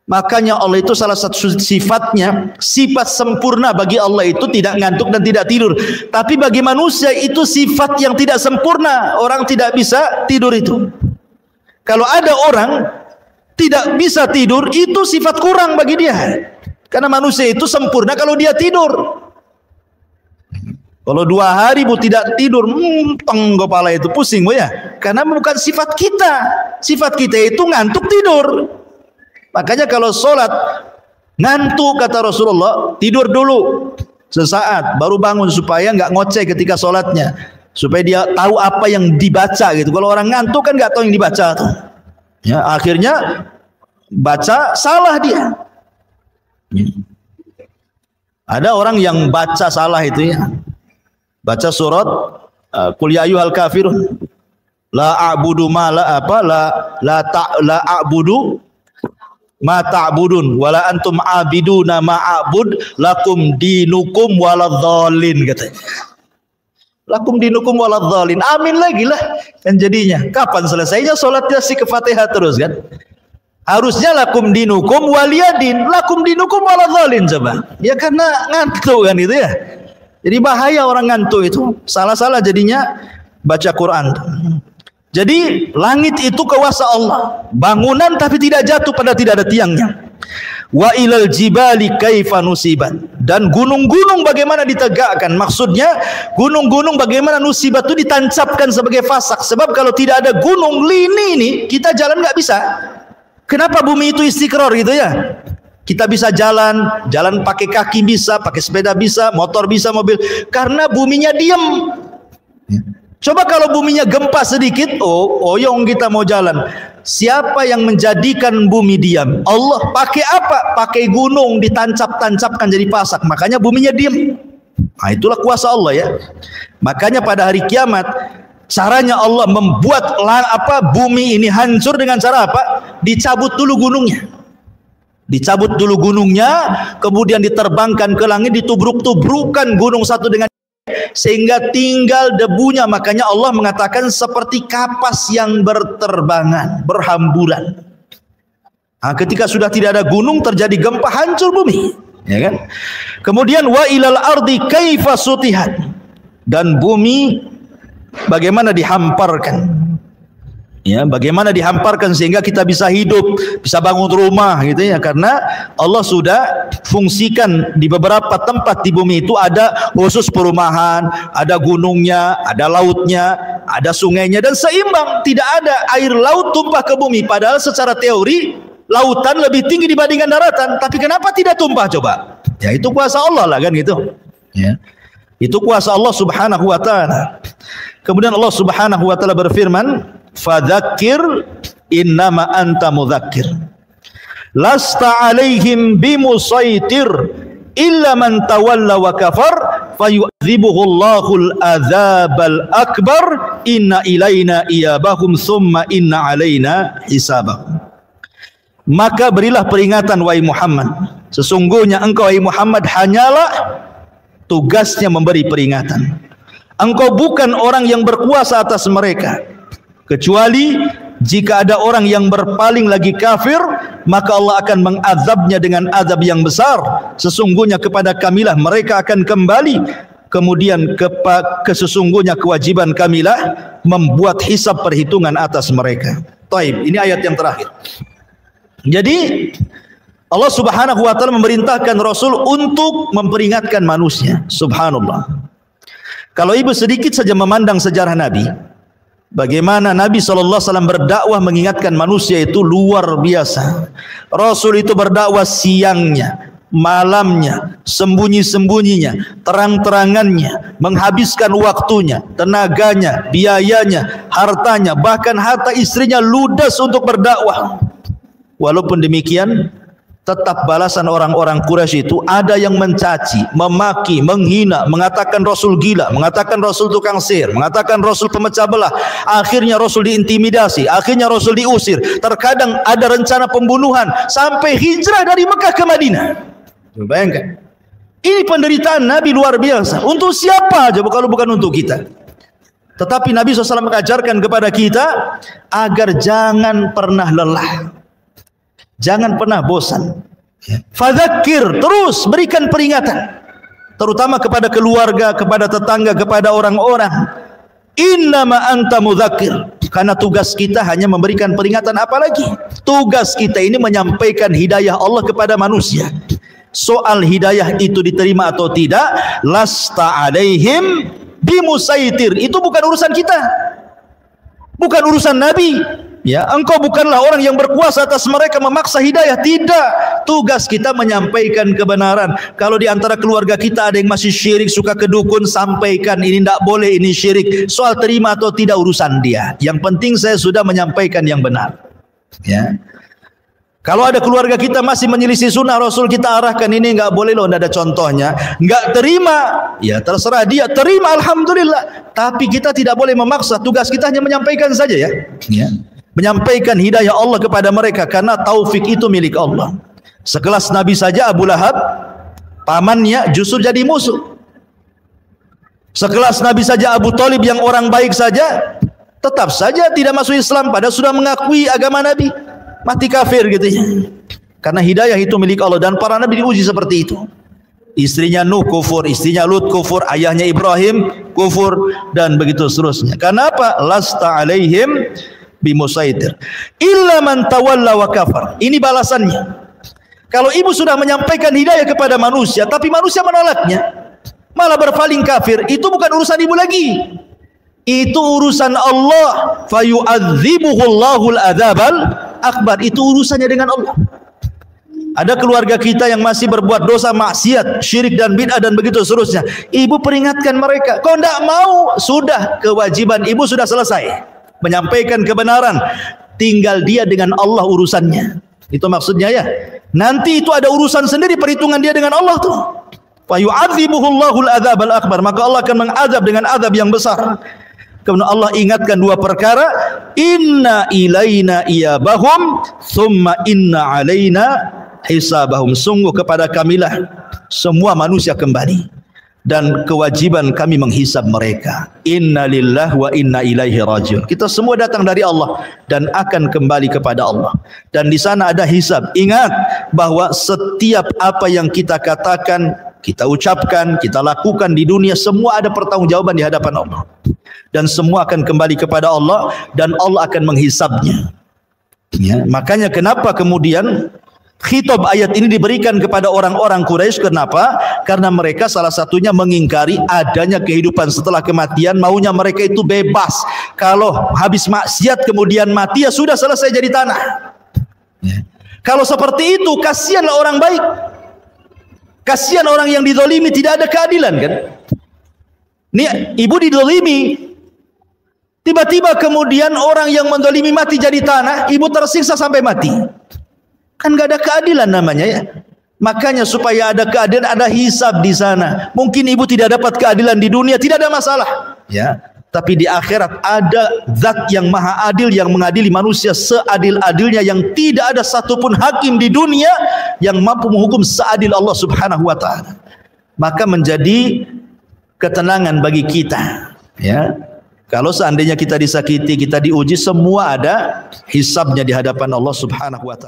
Makanya Allah itu salah satu sifatnya, sifat sempurna bagi Allah itu tidak ngantuk dan tidak tidur. Tapi bagi manusia itu sifat yang tidak sempurna. Orang tidak bisa tidur itu. Kalau ada orang tidak bisa tidur, itu sifat kurang bagi dia. Karena manusia itu sempurna kalau dia tidur. Kalau 2 hari bu tidak tidur, teng kepala itu pusing bu ya. Karena bukan sifat kita. Sifat kita itu ngantuk tidur. Makanya kalau sholat ngantuk kata Rasulullah, tidur dulu sesaat baru bangun supaya nggak ngoceh ketika sholatnya, supaya dia tahu apa yang dibaca gitu. Kalau orang ngantuk kan nggak tahu yang dibaca tuh. Ya, akhirnya baca salah dia. Ada orang yang baca salah itu ya, baca surat Qul ya ayyuhal kafirun la a'budu ma la apa la a'budu ma ta'budun wala antum abiduna ma a'bud lakum dinukum waladhdallin katanya. Lakum dinukum waladhdallin. Amin lagi lah kan jadinya. Kapan selesainya salatnya si ke Fatihah terus kan? Harusnya lakum dinukum waliyadin, lakum dinukum waladhdallin coba. Ya karena ngantuk kan itu ya. Jadi bahaya orang ngantuk itu. Salah-salah jadinya baca Quran. Jadi langit itu kuasa Allah, bangunan tapi tidak jatuh pada tidak ada tiangnya. Wa ilal jibali kaifa nusibat, dan gunung-gunung bagaimana ditegakkan. Maksudnya gunung-gunung bagaimana nusibat itu ditancapkan sebagai fasak. Sebab kalau tidak ada gunung lini ini kita jalan nggak bisa. Kenapa bumi itu istiqrar gitu ya? Kita bisa jalan pakai kaki bisa, pakai sepeda bisa, motor bisa, mobil, karena buminya diam. Coba kalau buminya gempa sedikit, oyong kita mau jalan. Siapa yang menjadikan bumi diam? Allah. Pakai apa? Pakai gunung ditancap-tancapkan jadi pasak. Makanya buminya diam. Nah, itulah kuasa Allah ya. Makanya pada hari kiamat, caranya Allah membuat bumi ini hancur dengan cara apa? Dicabut dulu gunungnya. Dicabut dulu gunungnya, kemudian diterbangkan ke langit, ditubruk-tubrukan gunung satu dengan sehingga tinggal debunya. Makanya Allah mengatakan seperti kapas yang berterbangan, berhamburan. Nah, ketika sudah tidak ada gunung, terjadi gempa, hancur bumi, ya kan? Kemudian wa ilal ardi kaifa sutihat, dan bumi bagaimana dihamparkan. Ya, bagaimana dihamparkan sehingga kita bisa hidup, bisa bangun rumah gitu ya, karena Allah sudah fungsikan di beberapa tempat di bumi itu ada khusus perumahan, ada gunungnya, ada lautnya, ada sungainya, dan seimbang. Tidak ada air laut tumpah ke bumi, padahal secara teori lautan lebih tinggi dibandingkan daratan, tapi kenapa tidak tumpah coba? Ya itu kuasa Allah lah kan gitu. Ya. Itu kuasa Allah Subhanahu wa taala. Kemudian Allah Subhanahu wa taala berfirman, "Fadzakir innama anta mudzakir. Lasta 'alaihim bimusaitir illa man tawalla wa kafar fayu'dzibuhullahul adzabal akbar inna ilaina iyabahum summa inna alaina hisabahum." Maka berilah peringatan wahai Muhammad, sesungguhnya engkau wahai Muhammad hanyalah tugasnya memberi peringatan. Engkau bukan orang yang berkuasa atas mereka, kecuali jika ada orang yang berpaling lagi kafir, maka Allah akan mengazabnya dengan azab yang besar. Sesungguhnya kepada kamilah mereka akan kembali. Kemudian sesungguhnya kewajiban kamilah membuat hisab perhitungan atas mereka. Taib, ini ayat yang terakhir. Jadi Allah Subhanahu wa taala memerintahkan Rasul untuk memperingatkan manusia. Subhanallah. Kalau ibu sedikit saja memandang sejarah Nabi, bagaimana Nabi SAW berdakwah mengingatkan manusia itu luar biasa. Rasul itu berdakwah siangnya, malamnya, sembunyi-sembunyinya, terang-terangannya, menghabiskan waktunya, tenaganya, biayanya, hartanya, bahkan harta istrinya ludes untuk berdakwah. Walaupun demikian, tetap balasan orang-orang Quraisy itu ada yang mencaci, memaki, menghina, mengatakan Rasul gila, mengatakan Rasul tukang sihir, mengatakan Rasul pemecah belah. Akhirnya Rasul diintimidasi, akhirnya Rasul diusir. Terkadang ada rencana pembunuhan sampai hijrah dari Mekah ke Madinah. Bayangkan. Ini penderitaan Nabi luar biasa. Untuk siapa aja kalau bukan untuk kita? Tetapi Nabi SAW mengajarkan kepada kita agar jangan pernah lelah. Jangan pernah bosan. Fadzakir, terus berikan peringatan, terutama kepada keluarga, kepada tetangga, kepada orang-orang. Innama anta mudzakir, karena tugas kita hanya memberikan peringatan. Apalagi tugas kita ini menyampaikan hidayah Allah kepada manusia. Soal hidayah itu diterima atau tidak, lasta alaihim bimusaitir, itu bukan urusan kita, bukan urusan Nabi. Ya, engkau bukanlah orang yang berkuasa atas mereka memaksa hidayah. Tidak. Tugas kita menyampaikan kebenaran. Kalau di antara keluarga kita ada yang masih syirik, suka ke dukun, sampaikan ini tidak boleh, ini syirik. Soal terima atau tidak urusan dia. Yang penting saya sudah menyampaikan yang benar. Ya. Kalau ada keluarga kita masih menyelisih sunnah Rasul, kita arahkan ini enggak boleh loh, enggak ada contohnya. Enggak terima, ya terserah dia. Terima, alhamdulillah. Tapi kita tidak boleh memaksa. Tugas kita hanya menyampaikan saja ya. Ya. Menyampaikan hidayah Allah kepada mereka, karena taufik itu milik Allah. Sekelas Nabi saja Abu Lahab, pamannya justru jadi musuh. Sekelas Nabi saja Abu Thalib yang orang baik saja, tetap saja tidak masuk Islam, padahal sudah mengakui agama Nabi, mati kafir gitu ya. Karena hidayah itu milik Allah, dan para Nabi diuji seperti itu. Istrinya Nuh kufur, istrinya Lut kufur, ayahnya Ibrahim kufur, dan begitu seterusnya. Karena apa? Lasta alaihim bimusaitir illa man tawalla wa kafar. Ini balasannya. Kalau ibu sudah menyampaikan hidayah kepada manusia, tapi manusia menolaknya, malah berpaling kafir, itu bukan urusan ibu lagi, itu urusan Allah. Fayu'adzibuhullahul adzabal akbar, itu urusannya dengan Allah. Ada keluarga kita yang masih berbuat dosa maksiat, syirik dan bid'ah dan begitu seterusnya. Ibu peringatkan mereka. Kau tidak mau, sudah, kewajiban ibu sudah selesai. Menyampaikan kebenaran, tinggal dia dengan Allah urusannya. Itu maksudnya ya. Nanti itu ada urusan sendiri, perhitungan dia dengan Allah tuh. Fa yu'adzibuhullahul adzabal akbar, maka Allah akan mengazab dengan azab yang besar. Kemudian Allah ingatkan dua perkara, inna ilaina iyabahum summa inna alaina hisabahum. Sungguh kepada kamilah semua manusia kembali, dan kewajiban kami menghisab mereka. Inna lillahi wa inna ilaihi rajiun. Kita semua datang dari Allah dan akan kembali kepada Allah. Dan di sana ada hisab. Ingat bahwa setiap apa yang kita katakan, kita ucapkan, kita lakukan di dunia, semua ada pertanggungjawaban di hadapan Allah. Dan semua akan kembali kepada Allah, dan Allah akan menghisabnya. Ya, makanya kenapa kemudian khitab ayat ini diberikan kepada orang-orang Quraisy. Kenapa? Karena mereka salah satunya mengingkari adanya kehidupan setelah kematian. Maunya mereka itu bebas. Kalau habis maksiat kemudian mati, ya sudah selesai jadi tanah. Ya. Kalau seperti itu, kasihanlah orang baik. Kasihan orang yang dizalimi, tidak ada keadilan kan? Nih, ibu didolimi. Tiba-tiba kemudian orang yang mendolimi mati jadi tanah, ibu tersiksa sampai mati. Kan gak ada keadilan namanya ya. Makanya supaya ada keadilan, ada hisab di sana. Mungkin ibu tidak dapat keadilan di dunia, tidak ada masalah. Ya, tapi di akhirat ada zat yang maha adil yang mengadili manusia seadil-adilnya, yang tidak ada satupun hakim di dunia yang mampu menghukum seadil Allah Subhanahu wa taala. Maka menjadi ketenangan bagi kita, ya. Kalau seandainya kita disakiti, kita diuji, semua ada hisabnya di hadapan Allah Subhanahu wa taala.